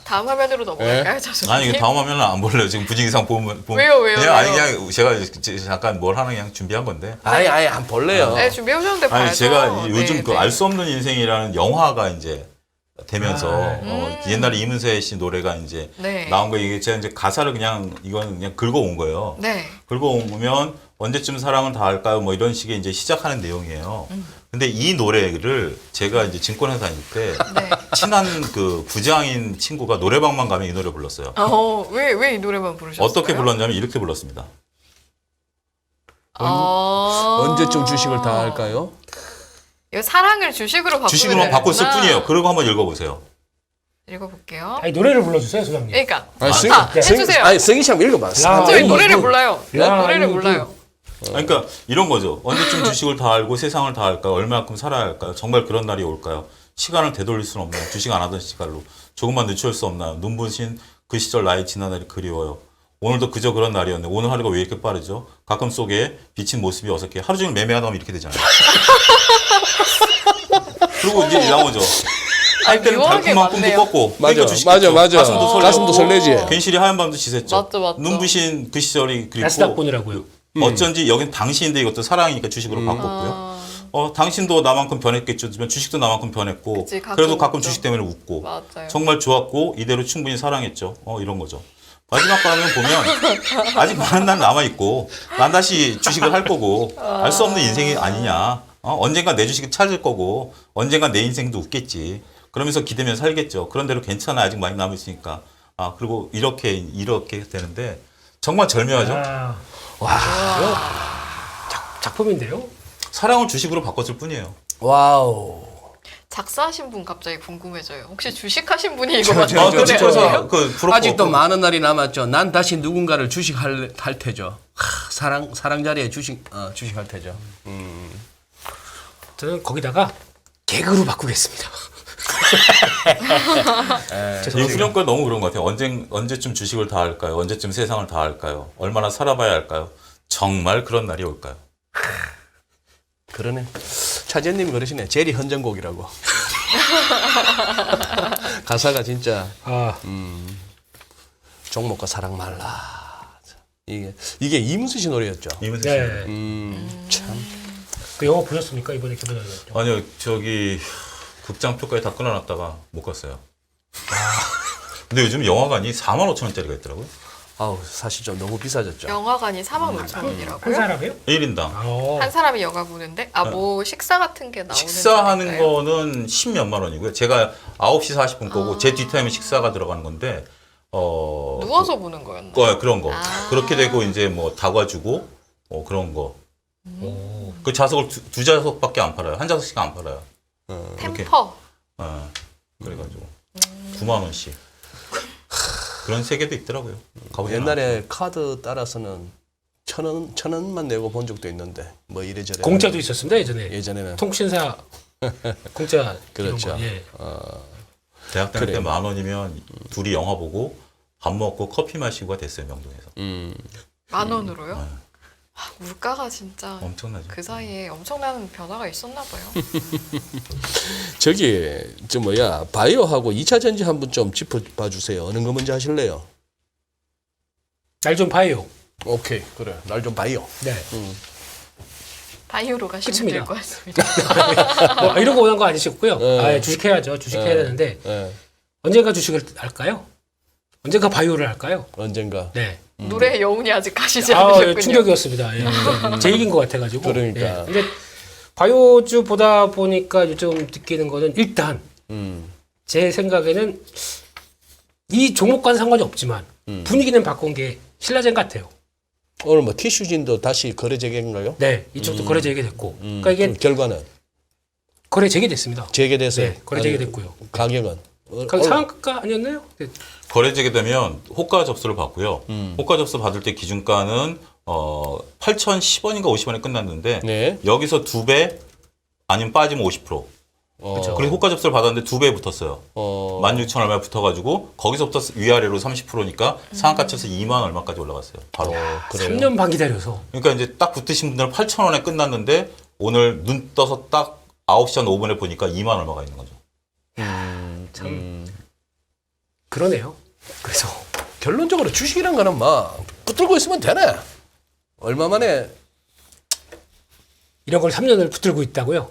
다음 화면으로 넘어갈까요, 자수님? 아니 이거 다음 화면은 안 볼래요. 지금 분위기상 보면 왜요? 그냥 아니 그냥 제가 잠깐 뭘 하나 그냥 준비한 건데. 아예 안 볼래요. 네, 준비해 오셨는데 봐야죠. 아니 제가 요즘 네, 그 네. 알 수 없는 인생이라는 영화가 이제 되면서 옛날에 이문세 씨 노래가 이제 네. 나온 거 이게 제가 이제 가사를 이건 그냥 긁어온 거예요. 네. 긁어오면 언제쯤 사랑은 다 할까요? 뭐 이런 식의 이제 시작하는 내용이에요. 근데 이 노래를 제가 이제 증권회사 다닐 때 네. 친한 그 부장인 친구가 노래방만 가면 이 노래 불렀어요. 왜 이 노래만 부르셨어요? 어떻게 불렀냐면 이렇게 불렀습니다. 언제쯤 주식을 다 할까요? 이거 사랑을 주식으로 바꾸면 주식으로만 바꿨을 되는구나. 뿐이에요. 그리고 한번 읽어보세요. 읽어볼게요. 아니, 노래를 불러주세요, 소장님. 그러니까 승희- 해주세요. 아니 승희 씨 한번 읽어봐. 야, 저희 이거 노래를 이거- 몰라요. 야, 노래를 이거 몰라요. 그러니까 이런 거죠. 언제쯤 주식을 다 알고 세상을 다 할까요? 얼마만큼 살아야 할까요? 정말 그런 날이 올까요? 시간을 되돌릴 수는 없나요? 주식 안 하던 시간로 조금만 늦출 수 없나요? 눈부신 그 시절 나의 지난 날이 그리워요. 오늘도 그저 그런 날이었네. 오늘 하루가 왜 이렇게 빠르죠? 가끔 속에 비친 모습이 어색해. 하루 종일 매매하다 보면 이렇게 되잖아요. 그리고 이제 나오죠. 할 때는 묘하게 달콤한 꿈도 많네요. 꿨고 맞아, 그러니까 주식 맞아, 했죠. 맞아. 가슴도 설레고 가슴도 설레지. 괜시리 하얀 밤도 지샜죠. 맞죠. 눈부신 그 시절이 그리고 나스닥본이라고요. 어쩐지 여긴 당신인데 이것도 사랑이니까 주식으로 바꿨고요. 당신도 나만큼 변했겠지만 주식도 나만큼 변했고 그치, 가끔 그래도 가끔 웃죠. 주식 때문에 웃고 맞아요. 정말 좋았고 이대로 충분히 사랑했죠. 이런 거죠. 마지막 화면 보면 아직 많은 날 남아있고 난 다시 주식을 할 거고 알 수 없는 인생이 아니냐. 언젠가 내 주식을 찾을 거고 언젠가 내 인생도 웃겠지. 그러면서 기대면 살겠죠. 그런 대로 괜찮아. 아직 많이 남아있으니까. 그리고 이렇게 되는데 정말 절묘하죠. 작품인데요? 사랑을 주식으로 바꿨을 뿐이에요. 와우. 작사하신 분 갑자기 궁금해져요. 혹시 주식하신 분이 이거 저- 만든 저- 그 저- 노래예요? 집회사 그 부럽고 아직도 많은 날이 남았죠. 난 다시 누군가를 주식할 테죠. 사랑 자리에 주식할 테죠. 저는 거기다가 개그로 바꾸겠습니다. 이 죄송합니다. 후렴구 너무 그런 것 같아요. 언제쯤 주식을 다 할까요? 언제쯤 세상을 다 할까요? 얼마나 살아봐야 할까요? 정말 그런 날이 올까요? 그러네. 차재님이 그러시네. 제리 헌정곡이라고. 가사가 진짜 종목과 사랑 말라. 이게 이문세 씨 노래였죠. 이문세 씨. 네. 참. 그 영화 보셨습니까? 이번에 개봉했죠. 아니요, 저기 극장 표까지 다 끊어놨다가 못 갔어요. 근데 요즘 영화관이 45,000원짜리가 있더라고요. 아우 사실 좀 너무 비싸졌죠. 영화관이 한 45,000원이라고요? 사람이요? 1인당. 한 사람이 영화 보는데? 뭐 식사 같은 게 나오는 식사하는 자리인가요? 거는 10몇만 원이고요. 제가 9시 40분 거고 제 뒷타임에 식사가 들어가는 건데 누워서 보는 거였나요? 그런 거. 아. 그렇게 되고 이제 뭐 다과주고 그런 거. 그 좌석을 두 좌석밖에 안 팔아요. 한 좌석씩 안 팔아요. 이렇게. 템퍼. 그래가지고 9만 원씩. 그런 세계도 있더라고요. 가보지 옛날에 카드 따라서는 1,000원만 내고 본 적도 있는데 뭐 이래저래. 공짜도 있었습니다, 예전에. 예전에는. 통신사 공짜. 그렇죠. 이런 거, 예. 대학 다닐 때 그래요. 10,000원이면 둘이 영화 보고 밥 먹고 커피 마시고가 됐어요, 명동에서. 10,000원으로요? 네. 물가가 진짜 엄청나죠. 그 사이에 엄청난 변화가 있었나 봐요. 저기 저 뭐야 바이오하고 2차 전지 한번 좀 짚어봐 주세요. 어느 거 먼저 하실래요? 날 좀 봐요. 오케이 그래 날 좀 바이오. 네. 바이오로 가시면 끝입니다. 될 것 같습니다. 뭐 이런 거 원한 거 아니시고요. 네. 주식해야죠. 주식해야 되는데 예, 언젠가 주식을 할까요? 언젠가 바이오를 할까요? 언젠가. 네. 노래의 여운이 아직 가시지 아, 않으셨군요. 충격이었습니다. 예. 제 얘기인 것 같아가지고. 그러니까. 예. 근데 바이오주 보다 보니까 요즘 느끼는 거는 일단 제 생각에는 이 종목과는 상관이 없지만 분위기는 바꾼 게 신라젠 같아요. 오늘 뭐 티슈진도 다시 거래 재개인가요? 네, 이쪽도 거래 재개됐고, 그러니까 이게 그럼 결과는 거래 재개됐습니다. 재개돼서요. 네, 거래 재개됐고요. 가격은 상한가 아니었나요? 네. 거래되게 되면 호가 접수를 받고요. 호가 접수 받을 때 기준가는 8,010원인가 50원에 끝났는데 네. 여기서 2배 아니면 빠지면 50%. 그렇죠. 그리고 호가 접수를 받았는데 2배 붙었어요. 어, 16,000 얼마 붙어가지고 거기서부터 위아래로 30%니까 상한가 쳐서 2만 얼마까지 올라갔어요. 바로. 그래요. 3년 반 기다려서 그러니까 이제 딱 붙으신 분들은 8,000원에 끝났는데 오늘 눈 떠서 딱 9시 한 5분에 보니까 2만 얼마가 있는 거죠. 참 그러네요. 그래서 결론적으로 주식이란 거는 막 붙들고 있으면 되네. 얼마 만에 이런 걸 3년을 붙들고 있다고요?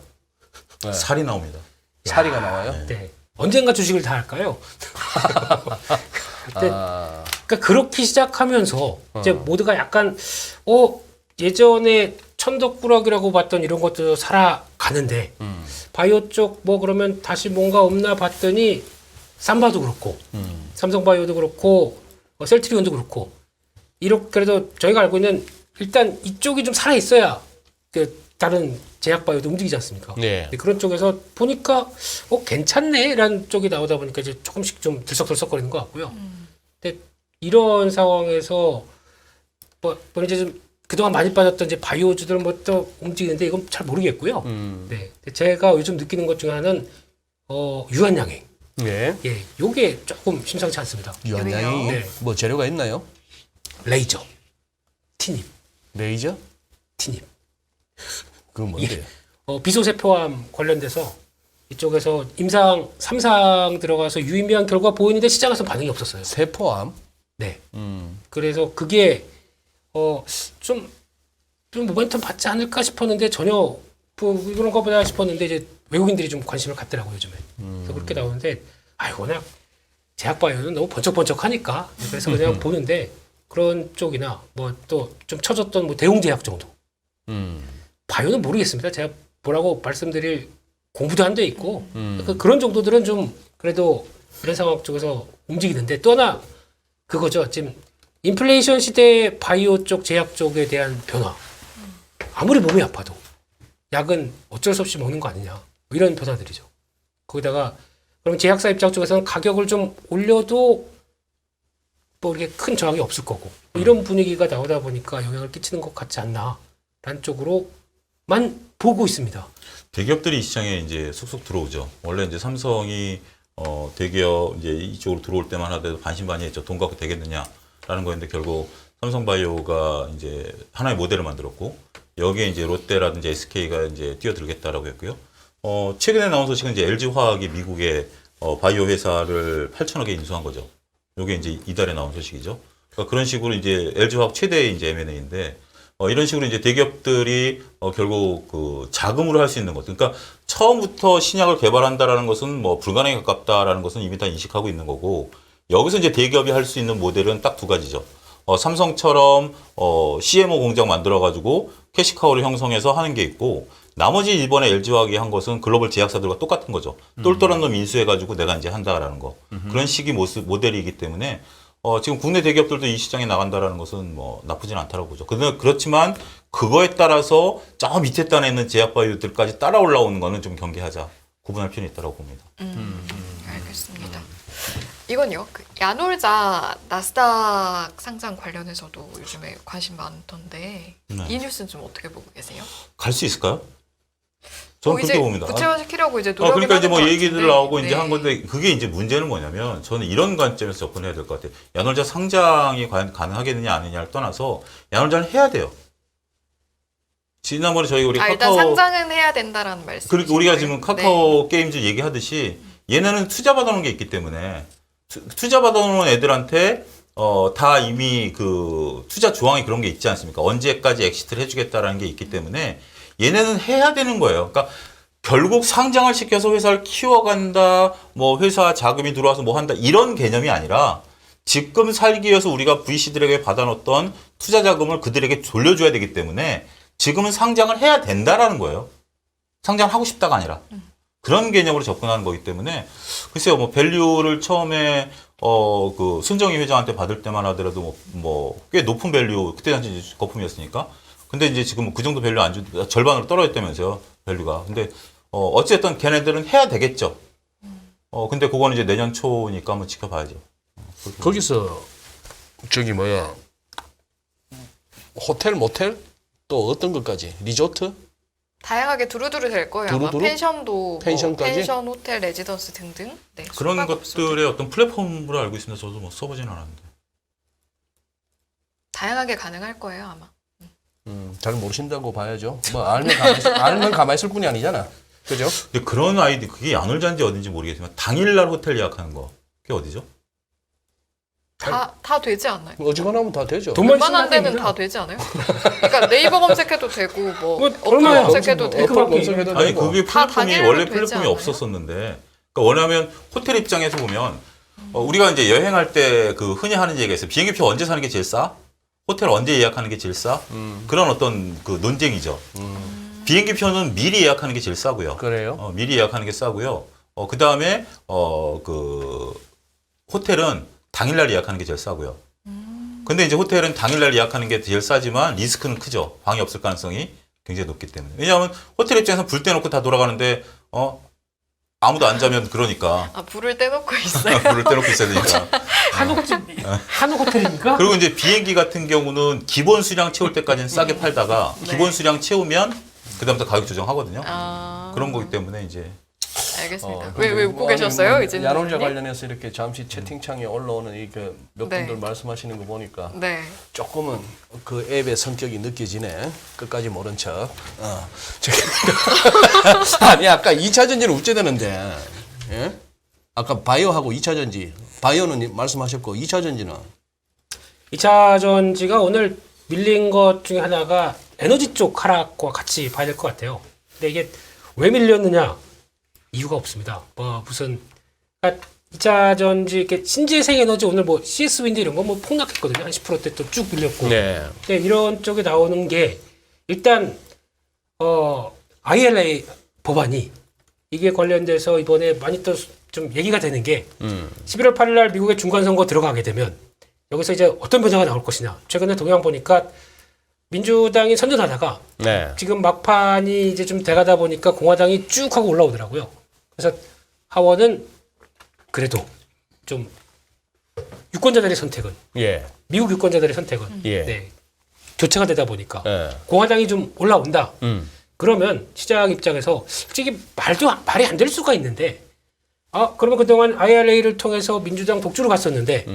네. 살이 나옵니다. 사리가 나와요? 네. 언젠가 주식을 다 할까요? 근데 아, 그러니까 그렇게 시작하면서 이제 모두가 약간 예전에 천덕꾸러기라고 봤던 이런 것도 살아가는데 바이오 쪽 뭐 그러면 다시 뭔가 없나 봤더니 삼바도 그렇고 삼성바이오도 그렇고 셀트리온도 그렇고 이렇게 그래도 저희가 알고 있는 일단 이쪽이 좀 살아 있어야 그 다른 제약바이오도 움직이지 않습니까? 네. 근데 그런 쪽에서 보니까 괜찮네라는 쪽이 나오다 보니까 이제 조금씩 좀 들썩들썩거리는 것 같고요. 근데 이런 상황에서 뭐 이제 좀 그동안 많이 빠졌던 이제 바이오주들은 뭐 또 움직이는데 이건 잘 모르겠고요. 네. 근데 제가 요즘 느끼는 것 중에 하나는 유한양행. 네. 예, 요게 조금 심상치 않습니다. 유한양이 네. 뭐 재료가 있나요? 레이저, 티닙, 레이저? 티닙. 그건 뭔데요? 비소세포암 관련돼서 이쪽에서 임상 3상 들어가서 유의미한 결과 보이는데 시장에서 반응이 없었어요. 세포암? 네. 그래서 그게 좀 모멘텀 받지 않을까 싶었는데 전혀 뭐 그런가 보다 싶었는데 이제 외국인들이 좀 관심을 갖더라고요 요즘에. 그래서 그렇게 나오는데 워낙 제약바이오는 너무 번쩍번쩍하니까 그래서 그냥 보는데 그런 쪽이나 뭐 또 좀 쳐졌던 뭐 대웅제약 정도. 바이오는 모르겠습니다. 제가 뭐라고 말씀드릴 공부도 안 돼 있고 그런 정도들은 좀 그래도 이런 상황 쪽에서 움직이는데 또 하나 그거죠. 지금 인플레이션 시대의 바이오 쪽 제약 쪽에 대한 변화. 아무리 몸이 아파도 약은 어쩔 수 없이 먹는 거 아니냐. 뭐 이런 변화들이죠. 거기다가 그럼 제약사 입장 쪽에서는 가격을 좀 올려도 뭐 이렇게 큰 저항이 없을 거고 뭐 이런 분위기가 나오다 보니까 영향을 끼치는 것 같지 않나 라는 쪽으로만 보고 있습니다. 대기업들이 이 시장에 이제 쑥쑥 들어오죠. 원래 이제 삼성이 대기업 이제 이쪽으로 들어올 때만 하더라도 반신반의했죠. 돈 갖고 되겠느냐라는 거였는데 결국 삼성바이오가 이제 하나의 모델을 만들었고 여기에 이제 롯데라든지 SK가 이제 뛰어들겠다라고 했고요. 최근에 나온 소식은 이제 LG화학이 미국의 바이오 회사를 8천억에 인수한 거죠. 요게 이제 이달에 나온 소식이죠. 그러니까 그런 식으로 이제 LG화학 최대의 이제 M&A인데 이런 식으로 이제 대기업들이 결국 그 자금으로 할 수 있는 것. 그러니까 처음부터 신약을 개발한다라는 것은 뭐 불가능에 가깝다라는 것은 이미 다 인식하고 있는 거고 여기서 이제 대기업이 할 수 있는 모델은 딱 두 가지죠. 삼성처럼 CMO 공장 만들어 가지고 캐시카우를 형성해서 하는 게 있고 나머지 이번에 LG화학이 한 것은 글로벌 제약사들과 똑같은 거죠. 똘똘한 놈 인수해 가지고 내가 이제 한다라는 거. 그런 식의 모델이기 때문에 지금 국내 대기업들도 이 시장에 나간다라는 것은 뭐 나쁘진 않다라고 보죠. 그렇지만 그거에 따라서 저 밑에 단에 있는 제약바이오들까지 따라 올라오는 거는 좀 경계하자. 구분할 필요는 있다고 봅니다. 알겠습니다. 이건요. 그 야놀자 나스닥 상장 관련해서도 요즘에 관심 많던데 네. 이 뉴스는 좀 어떻게 보고 계세요? 갈 수 있을까요? 저는 이제 그렇게 봅니다. 구체화시키려고 이제 노력을 그러니까 이제 하는 뭐 것 얘기들 같은데. 나오고 이제 네. 한 건데 그게 이제 문제는 뭐냐면 저는 이런 관점에서 접근해야 될 것 같아요. 야놀자 상장이 과연 가능하겠느냐 아니냐를 떠나서 야놀자는 해야 돼요. 지난번에 우리 일단 카카오 상장은 해야 된다라는 말씀. 그리고 우리가 지금 카카오 게임즈 얘기하듯이 얘네는 투자 받아놓은 게 있기 때문에 투자 받아놓은 애들한테 다 이미 그 투자 조항이 그런 게 있지 않습니까? 언제까지 엑시트를 해주겠다라는 게 있기 때문에 얘네는 해야 되는 거예요. 그러니까 결국 상장을 시켜서 회사를 키워간다, 뭐 회사 자금이 들어와서 뭐 한다 이런 개념이 아니라 지금 살기 위해서 우리가 VC들에게 받아놓던 투자 자금을 그들에게 돌려줘야 되기 때문에 지금은 상장을 해야 된다라는 거예요. 상장을 하고 싶다가 아니라. 그런 개념으로 접근하는 거기 때문에 글쎄요, 뭐 밸류를 처음에 그 손정희 회장한테 받을 때만 하더라도 뭐 꽤 높은 밸류 그때 당시 이제 거품이었으니까. 근데 이제 지금 그 정도 밸류 안 주, 절반으로 떨어졌다면서요, 밸류가. 근데 어쨌든 걔네들은 해야 되겠죠. 근데 그거는 이제 내년 초니까 한번 지켜봐야죠. 거기서 저기 뭐야 호텔 모텔 또 어떤 것까지 리조트 다양하게 두루두루 될 거예요. 아마 두루두루? 펜션도 펜션까지? 뭐 펜션, 호텔, 레지던스 등등. 네, 그런 숙박업소도 것들의 어떤 플랫폼으로 알고 있습니다. 저도 뭐 써보진 않았는데. 다양하게 가능할 거예요, 아마. 잘 모르신다고 봐야죠. 뭐 알면 가만히 있을 뿐이 아니잖아. 그죠? 근데 그런 아이디 그게 야놀자인지 어딘지 모르겠지만 당일날 호텔 예약하는 거 그게 어디죠? 다 되지 않나요? 어지간하면 하면 다 되죠. 돈만 웬만한 데는 생각합니다. 다 되지 않아요? 그러니까 네이버 검색해도 되고 뭐 뭐 어플 얼마야? 검색해도 되고 어플 검색해도 아니 되고. 그게 다 플랫폼이 당일날 원래 되지 플랫폼이 않아요? 없었었는데 그러니까 왜냐하면 호텔 입장에서 보면 우리가 이제 여행할 때 그 흔히 하는 얘기가 있어요. 비행기표 언제 사는 게 제일 싸? 호텔 언제 예약하는 게 제일 싸? 그런 어떤 그 논쟁이죠. 비행기표는 미리 예약하는 게 제일 싸고요. 그래요? 미리 예약하는 게 싸고요. 그 다음에 그 호텔은 당일날 예약하는 게 제일 싸고요. 근데 이제 호텔은 당일날 예약하는 게 제일 싸지만 리스크는 크죠. 방이 없을 가능성이 굉장히 높기 때문에. 왜냐하면 호텔 입장에서 불 떼놓고 다 돌아가는데 아무도 안 자면 그러니까 아 불을 떼놓고 있어요. 불을 떼놓고 있어야 되니까. 한옥 호텔입니까? 그리고 이제 비행기 같은 경우는 기본 수량 채울 때까지는 싸게 팔다가 네. 기본 수량 채우면 그다음부터 가격 조정하거든요. 아, 그런 거기 때문에 이제 알겠습니다. 근데 왜 웃고 뭐 계셨어요, 아니, 이제? 야놀자 관련해서 이렇게 잠시 채팅창에 올라오는 이렇게 몇 네. 분들 말씀하시는 거 보니까 네. 조금은 그 앱의 성격이 느껴지네. 끝까지 모른 척. 아니 아까 2차 전지를 우째되는데, 예? 아까 바이오하고 2차 전지, 바이오는 말씀하셨고 2차 전지는 2차 전지가 오늘 밀린 것 중에 하나가 에너지 쪽 하락과 같이 봐야 될 것 같아요. 근데 이게 왜 밀렸느냐? 이유가 없습니다. 뭐 무슨 그러니까 2차 전지 이렇게 신재생 에너지 오늘 뭐 CS 윈드 이런 거 뭐 폭락했거든요. 한 10%대 또 쭉 밀렸고. 네. 근데 이런 쪽에 나오는 게 일단 IRA 법안이 이게 관련돼서 이번에 많이 또 좀 얘기가 되는 게 11월 8일 날 미국의 중간 선거 들어가게 되면 여기서 이제 어떤 변화가 나올 것이냐. 최근에 동향 보니까 민주당이 선전하다가 네. 지금 막판이 이제 좀 돼가다 보니까 공화당이 쭉 하고 올라오더라고요. 그래서 하원은 그래도 좀 유권자들의 선택은 예. 미국 유권자들의 선택은 예. 네, 교체가 되다 보니까 예. 공화당이 좀 올라온다. 음. 그러면 시장 입장에서 솔직히 말이 안 될 수가 있는데 그러면 그동안 IRA를 통해서 민주당 독주로 갔었는데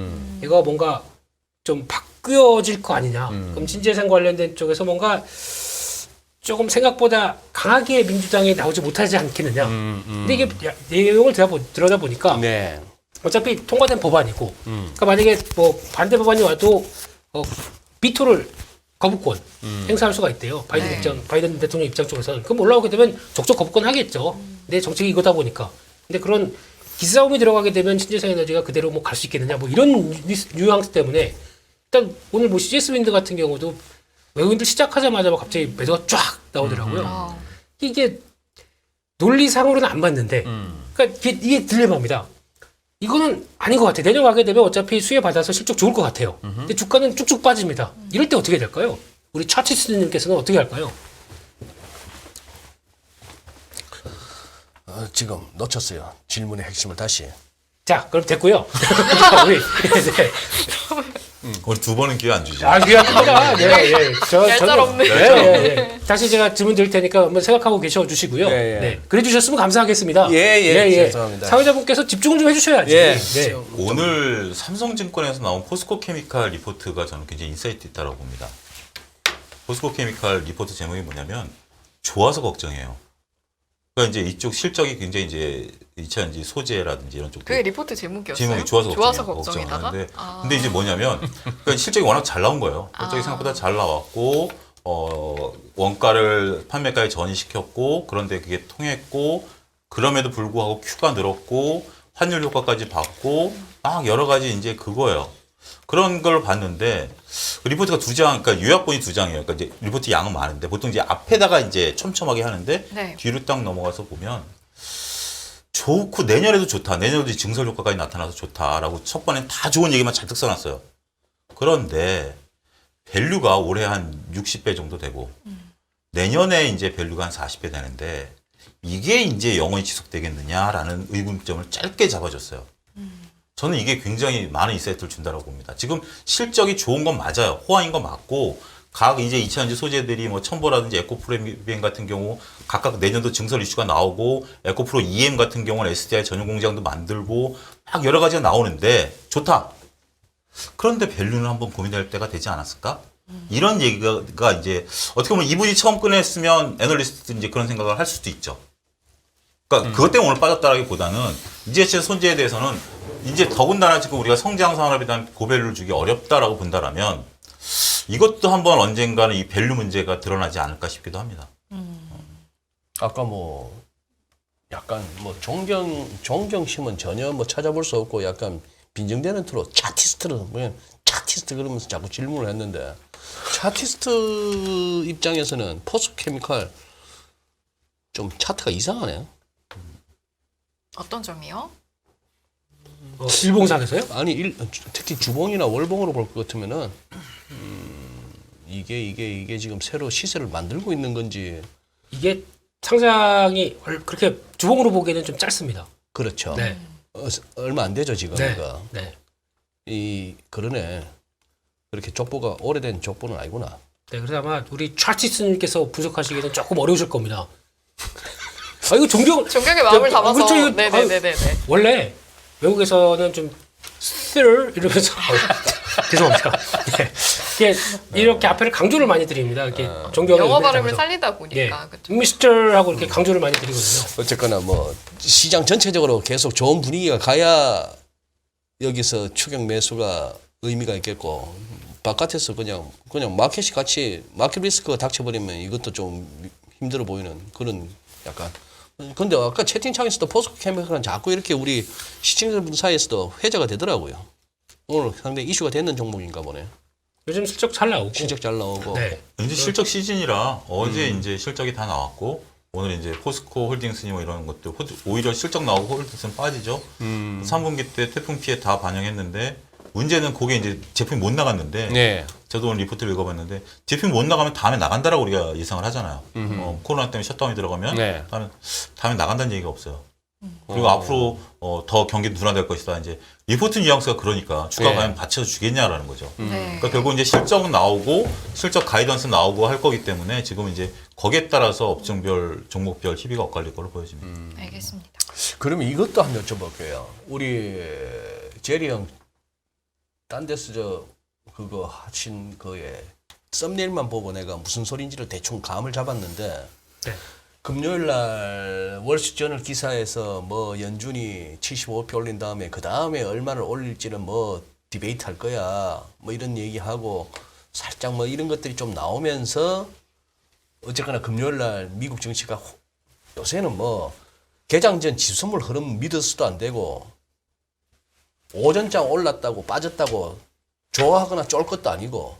이거 뭔가 좀 바뀌어질 거 아니냐. 그럼 신재생 관련된 쪽에서 뭔가 조금 생각보다 강하게 민주당이 나오지 못하지 않겠느냐. 근데 이게 내용을 들여다보니까 네. 어차피 통과된 법안이고 그러니까 만약에 뭐 반대 법안이 와도 비토를 거부권 행사할 수가 있대요. 바이든 대통령 입장 쪽에서는. 그럼 올라오게 되면 적극 거부권 하겠죠. 내 정책이 이거다 보니까. 근데 그런 기싸움이 들어가게 되면 신재생 에너지가 그대로 뭐 갈 수 있겠느냐. 뭐 이런 뉘앙스 때문에 일단 오늘 뭐 CS 윈드 같은 경우도 외국인들 시작하자마자 갑자기 매도가 쫙 나오더라고요. 이게 논리상으로는 안 맞는데 그러니까 이게 딜레마입니다. 이거는 아닌 것 같아요. 내년 가게 되면 어차피 수혜 받아서 실적 좋을 것 같아요. 근데 주가는 쭉쭉 빠집니다. 이럴 때 어떻게 될까요? 우리 차티스님께서는 어떻게 할까요? 지금 놓쳤어요. 질문의 핵심을 다시. 자, 그럼 됐고요. 자, 우리 이제 우리 두 번은 기회 안 주지. 아, 귀합니다. 예, 예. 얄짤없네. 예, 예, 예. 다시 제가 질문 드릴 테니까 한번 생각하고 계셔 주시고요. 예, 예. 네. 그래 주셨으면 감사하겠습니다. 예, 죄송합니다. 사회자분께서 집중을 좀 해주셔야지. 예. 네. 오늘 삼성증권에서 나온 포스코 케미칼 리포트가 저는 굉장히 인사이트 있다고 봅니다. 포스코 케미칼 리포트 제목이 뭐냐면 좋아서 걱정해요. 그러니까 이제 이쪽 실적이 굉장히 이제 2차전지 소재라든지 이런 쪽 그게 리포트 제목이었어요? 제목이 좋아서 걱정이다가? 걱정하는데 근데 이제 뭐냐면 그러니까 실적이 워낙 잘 나온 거예요. 실적이 생각보다 잘 나왔고 원가를 판매가에 전이시켰고 그런데 그게 통했고 그럼에도 불구하고 Q가 늘었고 환율 효과까지 받고 막 여러 가지 이제 그거예요. 그런 걸 봤는데 리포트가 두 장, 그러니까 요약본이 두 장이에요. 그러니까 이제 리포트 양은 많은데 보통 이제 앞에다가 이제 촘촘하게 하는데 네. 뒤로 딱 넘어가서 보면 좋고 내년에도 좋다. 내년에도 증설 효과까지 나타나서 좋다라고 첫 번엔 다 좋은 얘기만 잔뜩 써놨어요. 그런데 밸류가 올해 한 60배 정도 되고 내년에 이제 밸류가 한 40배 되는데 이게 이제 영원히 지속되겠느냐라는 의문점을 짧게 잡아줬어요. 저는 이게 굉장히 많은 인사이트를 준다고 봅니다. 지금 실적이 좋은 건 맞아요. 호황인 건 맞고 각 이제 2차전지 소재들이 뭐 첨보라든지 에코프로 같은 경우 각각 내년도 증설 이슈가 나오고 에코프로 EM 같은 경우는 SDI 전용 공장도 만들고 막 여러 가지가 나오는데 좋다. 그런데 밸류는 한번 고민할 때가 되지 않았을까? 이런 얘기가 이제 어떻게 보면 이분이 처음 꺼냈으면 애널리스트 이제 그런 생각을 할 수도 있죠. 그러니까 그것 때문에 오늘 빠졌다라기보다는 이제 손재에 대해서는 이제 더군다나 지금 우리가 성장 산업에 대한 고밸류를 주기 어렵다라고 본다라면 이것도 한번 언젠가는 이 밸류 문제가 드러나지 않을까 싶기도 합니다. 아까 뭐 약간 뭐 존경심은 전혀 뭐 찾아볼 수 없고 약간 빈정되는 투로 차티스트로 그냥 차티스트 그러면서 자꾸 질문을 했는데 차티스트 입장에서는 포스코케미칼 좀 차트가 이상하네요. 어떤 점이요? 일봉상에서요? 아니 특히 주봉이나 월봉으로 볼 것 같으면은 이게 지금 새로 시세를 만들고 있는 건지 이게 상장이 그렇게 주봉으로 보기에는 좀 짧습니다. 그렇죠. 네. 얼마 안 되죠 지금. 네. 그러니까. 네. 그러네. 그렇게 족보가 오래된 족보는 아니구나. 네, 그래서 아마 우리 차티스님께서 분석하시기에는 조금 어려우실 겁니다. 아, 이거 존경의 마음을 담아서. 그렇죠, 이거, 네네네네. 원래 외국에서는 좀 sir 이러면서 죄송합니다. 네. 이게 이렇게 앞에를 강조를 많이 드립니다. 이렇게 존경의 영어 의미를 발음을 담아서. 살리다 보니까. 예. 그쵸? 미스터하고 이렇게 강조를 많이 드리거든요. 어쨌거나 뭐 시장 전체적으로 계속 좋은 분위기가 가야 여기서 추격 매수가 의미가 있겠고 바깥에서 그냥 마켓이 같이 마켓 리스크가 닥쳐버리면 이것도 좀 힘들어 보이는 그런 약간. 근데 아까 채팅창에서도 포스코케미칼은 자꾸 이렇게 우리 시청자분 사이에서도 회자가 되더라고요. 오늘 상당히 이슈가 되는 종목인가 보네. 요즘 실적 잘 나오고. 실적 잘 나오고. 네. 이제 실적 시즌이라 어제 이제 실적이 다 나왔고 오늘 이제 포스코 홀딩스니 뭐 이런 것들 오히려 실적 나오고 홀딩스는 빠지죠. 3분기 때 태풍 피해 다 반영했는데 문제는 그게 이제 제품이 못 나갔는데 네. 저도 오늘 리포트를 읽어봤는데 제품이 못 나가면 다음에 나간다라고 우리가 예상을 하잖아요. 코로나 때문에 셧다운이 들어가면 네. 다음에 나간다는 얘기가 없어요. 그리고 앞으로 더 경기 둔화될 것이다. 이제 리포트 뉘앙스가 그러니까 주가 네. 과연 받쳐서 주겠냐라는 거죠. 네. 그러니까 결국 이제 실적은 나오고 실적 가이던스 나오고 할 거기 때문에 지금 이제 거기에 따라서 업종별 종목별 희비가 엇갈릴 걸로 보여집니다. 알겠습니다. 그러면 이것도 한번 여쭤볼게요. 우리 제리 형 딴 데서 그거 하신 거에 썸네일만 보고 내가 무슨 소린지를 대충 감을 잡았는데 네. 금요일 날 월스트저널 기사에서 뭐 연준이 75표 올린 다음에 그 다음에 얼마를 올릴지는 뭐 디베이트 할 거야 뭐 이런 얘기하고 살짝 뭐 이런 것들이 좀 나오면서 어쨌거나 금요일 날 미국 증시가 요새는 뭐 개장 전 지수물 흐름 믿어서도 안 되고 오전장 올랐다고 빠졌다고 좋아하거나 쫄 것도 아니고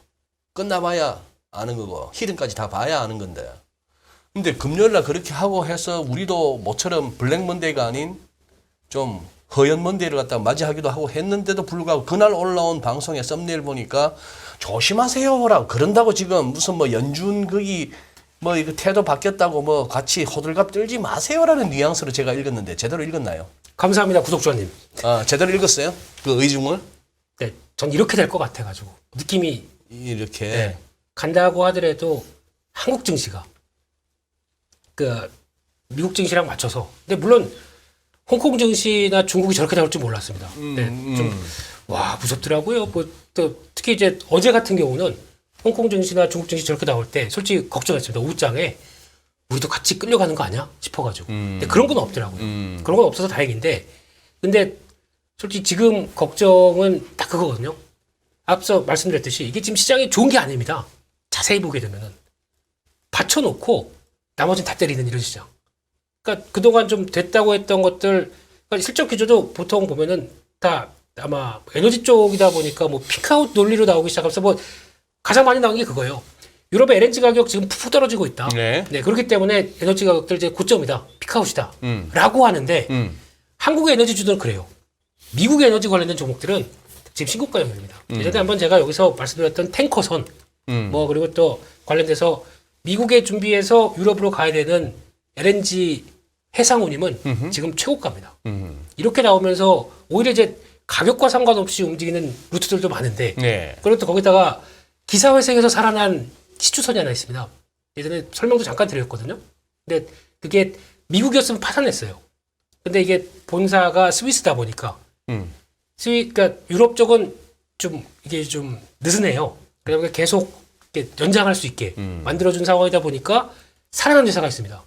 끝나봐야 아는 거고 히든까지 다 봐야 아는 건데 근데 금요일날 그렇게 하고 해서 우리도 모처럼 블랙 먼데이가 아닌 좀 허연 먼데이를 갖다 맞이하기도 하고 했는데도 불구하고 그날 올라온 방송의 썸네일 보니까 조심하세요라고 그런다고 지금 무슨 뭐 연준 거기 뭐 이거 태도 바뀌었다고 뭐 같이 호들갑 떨지 마세요라는 뉘앙스로 제가 읽었는데 제대로 읽었나요? 감사합니다, 구독자님. 아 제대로 읽었어요? 그 의중을? 네. 전 이렇게 될 것 같아가지고 느낌이 이렇게 네. 간다고 하더라도 한국 증시가 그 미국 증시랑 맞춰서 근데 물론 홍콩 증시나 중국이 저렇게 나올 줄 몰랐습니다. 네, 좀 와 무섭더라고요. 뭐 또 특히 이제 어제 같은 경우는 홍콩 증시나 중국 증시 저렇게 나올 때 솔직히 걱정했습니다. 오후장에 우리도 같이 끌려가는 거 아니야 싶어가지고 근데 그런 건 없더라고요. 그런 건 없어서 다행인데 근데 솔직히 지금 걱정은 딱 그거거든요. 앞서 말씀드렸듯이 이게 지금 시장이 좋은 게 아닙니다. 자세히 보게 되면은 받쳐놓고 나머지는 다 때리는 이런 시장. 그러니까 그동안 좀 됐다고 했던 것들 그러니까 실적 기조도 보통 보면은 다 아마 에너지 쪽이다 보니까 뭐 픽아웃 논리로 나오기 시작하면서 뭐 가장 많이 나온 게 그거예요. 유럽의 LNG 가격 지금 푹푹 떨어지고 있다. 네. 네, 그렇기 때문에 에너지 가격들 이제 고점이다. 픽아웃이다. 라고 하는데 한국의 에너지주들은 그래요. 미국의 에너지 관련된 종목들은 지금 신고가 영역입니다. 예전에 한번 제가 여기서 말씀드렸던 탱커선 뭐 그리고 또 관련돼서 미국에 준비해서 유럽으로 가야 되는 LNG 해상운임은 지금 최고가입니다. 이렇게 나오면서 오히려 이제 가격과 상관없이 움직이는 루트들도 많은데 네. 그리고 또 거기다가 기사회생에서 살아난 시추선이 하나 있습니다. 예전에 설명도 잠깐 드렸거든요. 근데 그게 미국이었으면 파산했어요. 근데 이게 본사가 스위스다 보니까 그러니까 유럽 쪽은 좀 이게 좀 느슨해요. 그러니까 계속 이렇게 연장할 수 있게 만들어준 상황이다 보니까 살아난 회사가 있습니다.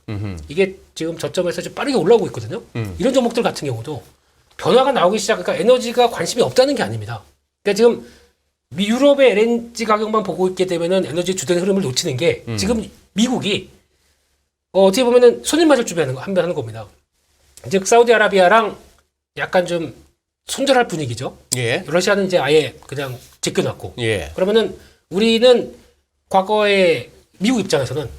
이게 지금 저점에서 좀 빠르게 올라오고 있거든요. 이런 종목들 같은 경우도 변화가 나오기 시작하니까 에너지가 관심이 없다는 게 아닙니다. 그러니까 지금 유럽의 LNG 가격만 보고 있게 되면은 에너지 주된 흐름을 놓치는 게 지금 미국이 어떻게 보면은 손님 맞을 준비하는 하는 겁니다. 즉 사우디아라비아랑 약간 좀 손절할 분위기죠. 예. 러시아는 이제 아예 그냥 제껴놨고. 예. 그러면은 우리는 과거에 미국 입장에서는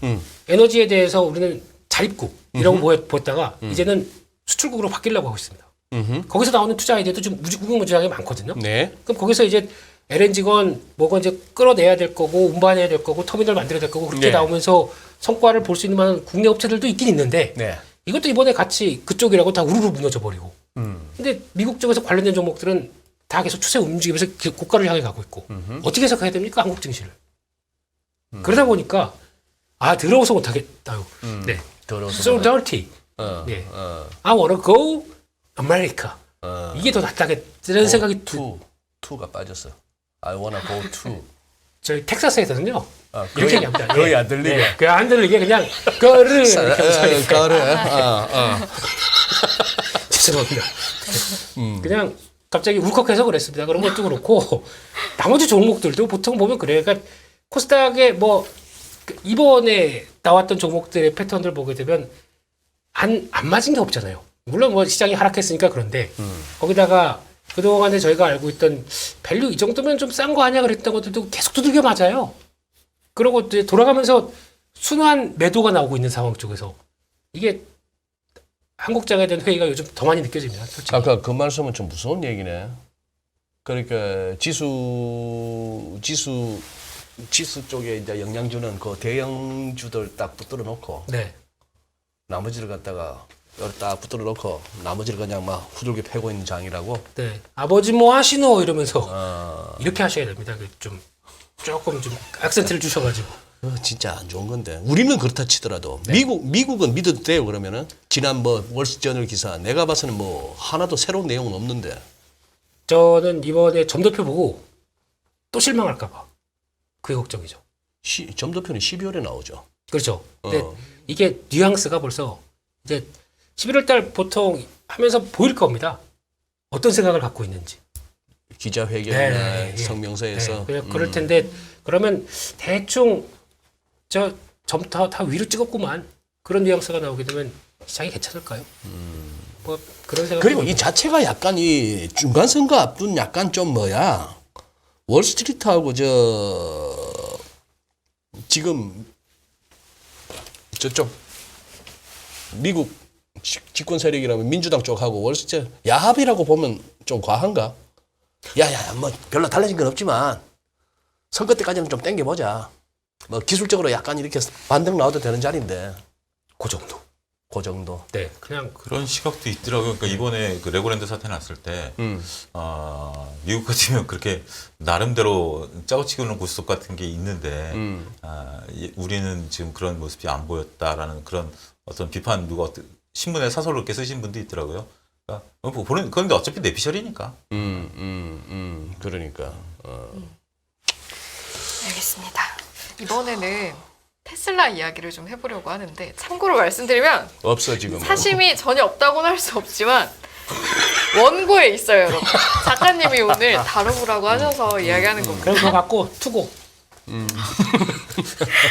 에너지에 대해서 우리는 자립국이라고 보였다가 이제는 수출국으로 바뀌려고 하고 있습니다. 거기서 나오는 투자 아이디어도 좀 무궁무진하게 많거든요. 네. 그럼 거기서 이제 LNG건 뭐건 이제 끌어내야 될 거고 운반해야 될 거고 터미널 만들어야 될 거고 그렇게 네. 나오면서 성과를 볼 수 있는 많은 국내 업체들도 있긴 있는데 네. 이것도 이번에 같이 그쪽이라고 다 우르르 무너져 버리고. 근데 미국 쪽에서 관련된 종목들은 다 계속 추세 움직이면서 고가를 향해 가고 있고 어떻게 해석해야 됩니까 한국 증시를? 그러다 보니까 아 들어오서 못하겠다요. 네. 더러워서. So dirty. 네. I wanna go America. 이게 더 낫다겠다는 생각이 투가 빠졌어. I wanna go to. 저희 텍사스에서는요. 아, 이렇게 얘기합니다. 거의 안 들리게. 네, 그냥 안 들리게 그냥 거를 이렇게 하면서 거를. 죄송합니다. 그냥 갑자기 울컥해서 그랬습니다. 그런 것도 그렇고 나머지 종목들도 보통 보면 그래요. 그러니까 코스닥에 뭐 이번에 나왔던 종목들의 패턴들 보게 되면 안 맞은 게 없잖아요. 물론 뭐 시장이 하락했으니까 그런데 거기다가 그동안에 저희가 알고 있던 밸류 이 정도면 좀 싼 거 아니야 그랬던 것들도 계속 두들겨 맞아요. 그러고 이제 돌아가면서 순환 매도가 나오고 있는 상황 쪽에서 이게 한국장에 대한 회의가 요즘 더 많이 느껴집니다. 솔직히. 아까 그 말씀은 좀 무서운 얘기네. 그러니까 지수 쪽에 이제 영향 주는 그 대형주들 딱 붙들어 놓고 네. 나머지를 갖다가 여기 딱 붙들어 놓고 나머지를 그냥 막 후들겨 패고 있는 장이라고. 네. 아버지 뭐 하시노 이러면서 이렇게 하셔야 됩니다. 좀 조금 좀 악센트를 주셔가지고. 진짜 안 좋은 건데. 우리는 그렇다 치더라도 미국은 믿어도 돼요. 그러면은 지난 뭐 월스트저널 기사 내가 봐서는 뭐 하나도 새로운 내용은 없는데. 저는 이번에 점도표 보고 또 실망할까봐 그게 걱정이죠. 점도표는 12월에 나오죠. 그렇죠. 근데 이게 뉘앙스가 벌써 이제 11월 달 보통 하면서 보일 겁니다. 어떤 생각을 갖고 있는지. 기자회견이나 네, 성명서에서. 네, 그럴 텐데 그러면 대충 저 점부터 다 위로 찍었구만. 그런 뉘앙스가 나오게 되면 시장이 괜찮을까요? 뭐 그런 생각. 그리고 이 자체가 약간 이 중간 선거 앞둔 약간 좀 뭐야. 월스트리트하고 지금 저쪽 미국 집권 세력이라면 민주당 쪽하고 월스트리트 야합이라고 보면 좀 과한가? 야야야 뭐 별로 달라진 건 없지만 선거 때까지는 좀 땡겨보자. 뭐 기술적으로 약간 이렇게 반등 나와도 되는 자리인데 그 정도. 그 정도. 네, 그냥 그런 시각도 있더라고요. 그러니까 이번에 그 레고랜드 사태 났을 때, 미국 같으면 그렇게 나름대로 짜고치고는 고스톱 같은 게 있는데, 우리는 지금 그런 모습이 안 보였다라는 그런 어떤 비판 누가 신문에 사설로 이렇게 쓰신 분도 있더라고요. 그러니까 그런데 어차피 내피셜이니까. 그러니까. 알겠습니다. 이번에는 테슬라 이야기를 좀 해보려고 하는데 참고로 말씀드리면 없어 지금. 사심이 전혀 없다고는 할 수 없지만 원고에 있어요, 여러분. 작가님이 오늘 다뤄보라고 하셔서 이야기하는 겁니다. 그래서 그거 갖고 투고.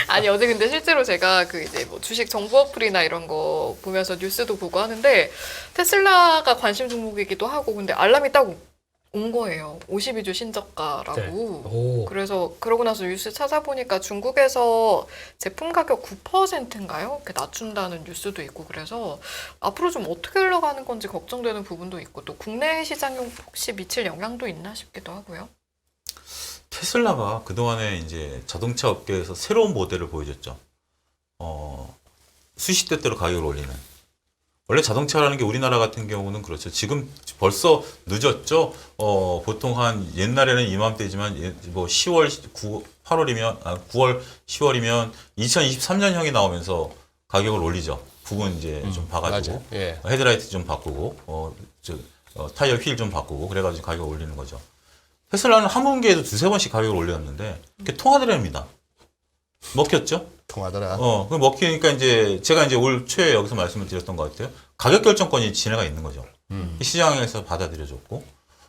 아니 어제 근데 실제로 제가 그 이제 뭐 주식 정보 어플이나 이런 거 보면서 뉴스도 보고 하는데 테슬라가 관심 종목이기도 하고 근데 알람이 딱 온 거예요. 52주 신저가라고. 네. 오. 그래서 그러고 나서 뉴스 찾아보니까 중국에서 제품 가격 9%인가요? 이렇게 낮춘다는 뉴스도 있고 그래서 앞으로 좀 어떻게 흘러가는 건지 걱정되는 부분도 있고 또 국내 시장에 혹시 미칠 영향도 있나 싶기도 하고요. 테슬라가 그동안에 이제 자동차 업계에서 새로운 모델을 보여줬죠. 수시대대로 가격을 올리는. 원래 자동차라는 게 우리나라 같은 경우는 그렇죠. 지금 벌써 늦었죠. 보통 한 옛날에는 이맘때지만 뭐 10월, 8월이면 9월, 10월이면 2023년형이 나오면서 가격을 올리죠. 부분 이제 좀 봐가지고 맞아. 예. 헤드라이트 좀 바꾸고 타이어 휠 좀 바꾸고 그래가지고 가격 을 올리는 거죠. 테슬라는 한 분기에도 두세 번씩 가격을 올렸는데 그게 통하더랍니다. 먹혔죠? 통하더라. 그 먹히니까 이제 제가 이제 올 초에 여기서 말씀을 드렸던 것 같아요. 가격 결정권이 지네가 있는 거죠. 시장에서 받아들여졌고.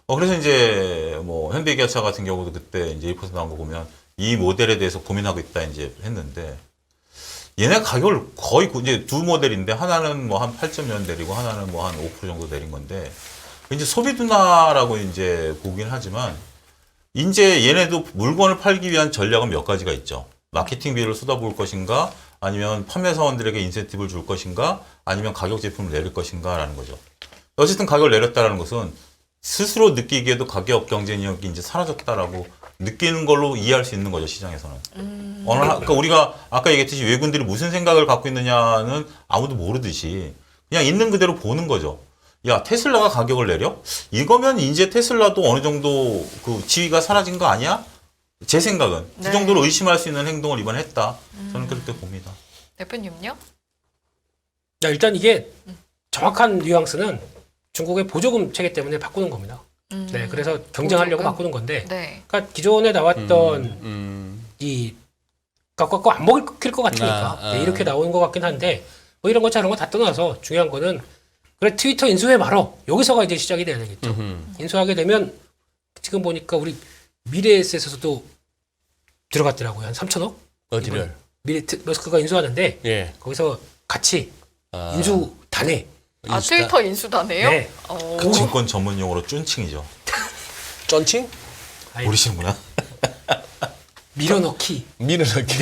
그래서 이제 뭐 현대기아차 같은 경우도 그때 이제 리포트 나온 거 보면 이 모델에 대해서 고민하고 있다 이제 했는데 얘네 가격을 거의 이제 두 모델인데 하나는 뭐 한 8.몇 내리고 하나는 뭐 한 5% 정도 내린 건데 이제 소비 둔화라고 이제 보긴 하지만 이제 얘네도 물건을 팔기 위한 전략은 몇 가지가 있죠. 마케팅비를 쏟아부을 것인가, 아니면 판매 사원들에게 인센티브를 줄 것인가, 아니면 가격 제품을 내릴 것인가라는 거죠. 어쨌든 가격을 내렸다는 것은 스스로 느끼기에도 가격 경쟁력이 이제 사라졌다라고 느끼는 걸로 이해할 수 있는 거죠, 시장에서는. 그러니까 우리가 아까 얘기했듯이 외국인들이 무슨 생각을 갖고 있느냐는 아무도 모르듯이 그냥 있는 그대로 보는 거죠. 야, 테슬라가 가격을 내려? 이거면 이제 테슬라도 어느 정도 그 지위가 사라진 거 아니야? 제 생각은 네. 그 정도로 의심할 수 있는 행동을 이번에 했다. 저는 그렇게 봅니다. 대표님요? 자, 일단 이게 정확한 뉘앙스는 중국의 보조금 체계 때문에 바꾸는 겁니다. 네, 그래서 경쟁하려고 보조금? 바꾸는 건데, 네. 그러니까 기존에 나왔던 이 갖고 안 먹힐 것 같으니까 네, 이렇게 나오는 것 같긴 한데 뭐 이런 거 저런 거 다 떠나서 중요한 거는 그래 트위터 인수해 말어 여기서가 이제 시작이 돼야 되겠죠. 인수하게 되면 지금 보니까 우리 미래에셋에서도 들어갔더라고요. 한 3천억? 어디를? 머스크가 인수하는데 예. 거기서 같이 인수 다내. 아 트위터 인수다네요? 네. 그 증권 전문 용어로 쭌칭이죠. 쩐칭? 아니, 모르시는구나. 밀어넣기. 밀어넣기.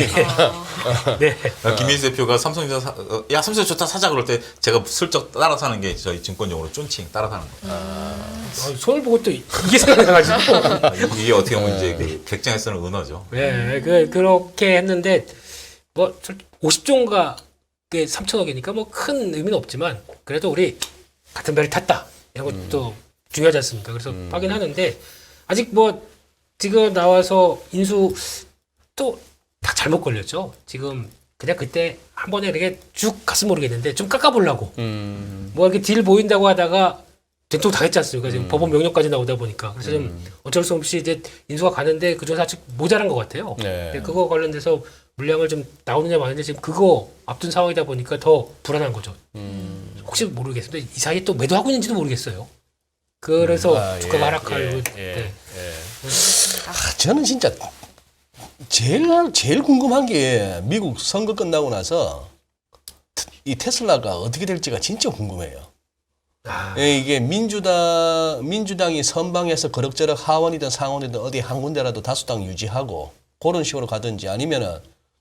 네. 김민수 대표가 삼성전자 야 삼성 좋다 사자 그럴 때 제가 슬쩍 따라 사는 게 저희 증권 용어로 쭌칭 따라 사는 거예요. 손을 보고 또 이게 생각나가지고. 이게 어떻게 보면 이제 그 객장에 쓰는 은어죠. 네, 그렇게 했는데 뭐 50종가 3천억이니까 뭐 큰 의미는 없지만 그래도 우리 같은 배를 탔다 이런 것도 중요하지 않습니까? 그래서 하긴 하는데 아직 뭐 지금 나와서 인수 또 다 잘못 걸렸죠. 지금 그냥 그때 한 번에 이렇게 쭉 갔으면 모르겠는데 좀 깎아보려고 뭐 이렇게 딜 보인다고 하다가 된통 당했지 않습니까? 지금 법원 명령까지 나오다 보니까 그래서 좀 어쩔 수 없이 이제 인수가 가는데 그중에서 아직 모자란 것 같아요. 네. 근데 그거 관련돼서 물량을 좀 나오느냐 마느냐 지금 그거 앞둔 상황이다 보니까 더 불안한 거죠. 혹시 모르겠습니다. 이 사이에 또 매도하고 있는지도 모르겠어요. 그래서 주가가 하락할 때. 저는 진짜 제일 궁금한 게 미국 선거 끝나고 나서 이 테슬라가 어떻게 될지가 진짜 궁금해요. 예, 이게 민주당이 선방에서 그럭저럭 하원이든 상원이든 어디 한 군데라도 다수당 유지하고 그런 식으로 가든지 아니면은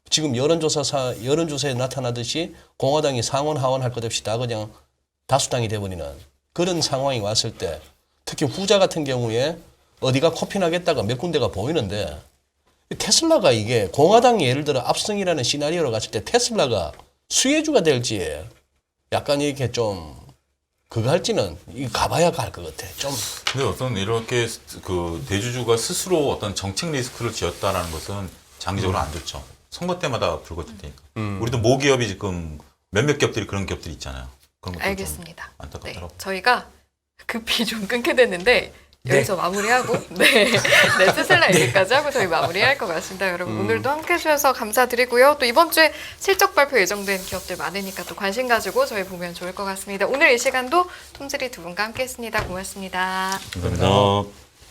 지금 여론조사에 나타나듯이 공화당이 상원 하원 할 것 없이 다 그냥 다수당이 돼버리는 그런 상황이 왔을 때 특히 후자 같은 경우에 어디가 코피나겠다가 몇 군데가 보이는데 테슬라가 이게 공화당이 예를 들어 압승이라는 시나리오로 갔을 때 테슬라가 수혜주가 될지 약간 이렇게 좀 그거 할지는 이 가봐야 갈 것 같아. 좀 근데 어떤 이렇게 그 대주주가 스스로 어떤 정책 리스크를 지었다라는 것은 장기적으로 안 좋죠. 선거 때마다 불거질 테니까. 우리도 모기업이 지금 몇몇 기업들이 그런 기업들이 있잖아요. 그런 것도 알겠습니다. 좀 안타깝더라고요. 저희가 급히 좀 끊게 됐는데 네. 여기서 마무리하고 네 테슬라 얘기까지 하고 저희 마무리할 것 같습니다. 여러분 오늘도 함께 해주셔서 감사드리고요. 또 이번 주에 실적 발표 예정된 기업들 많으니까 또 관심 가지고 저희 보면 좋을 것 같습니다. 오늘 이 시간도 톰즈리 두 분과 함께했습니다. 고맙습니다. 감사합니다.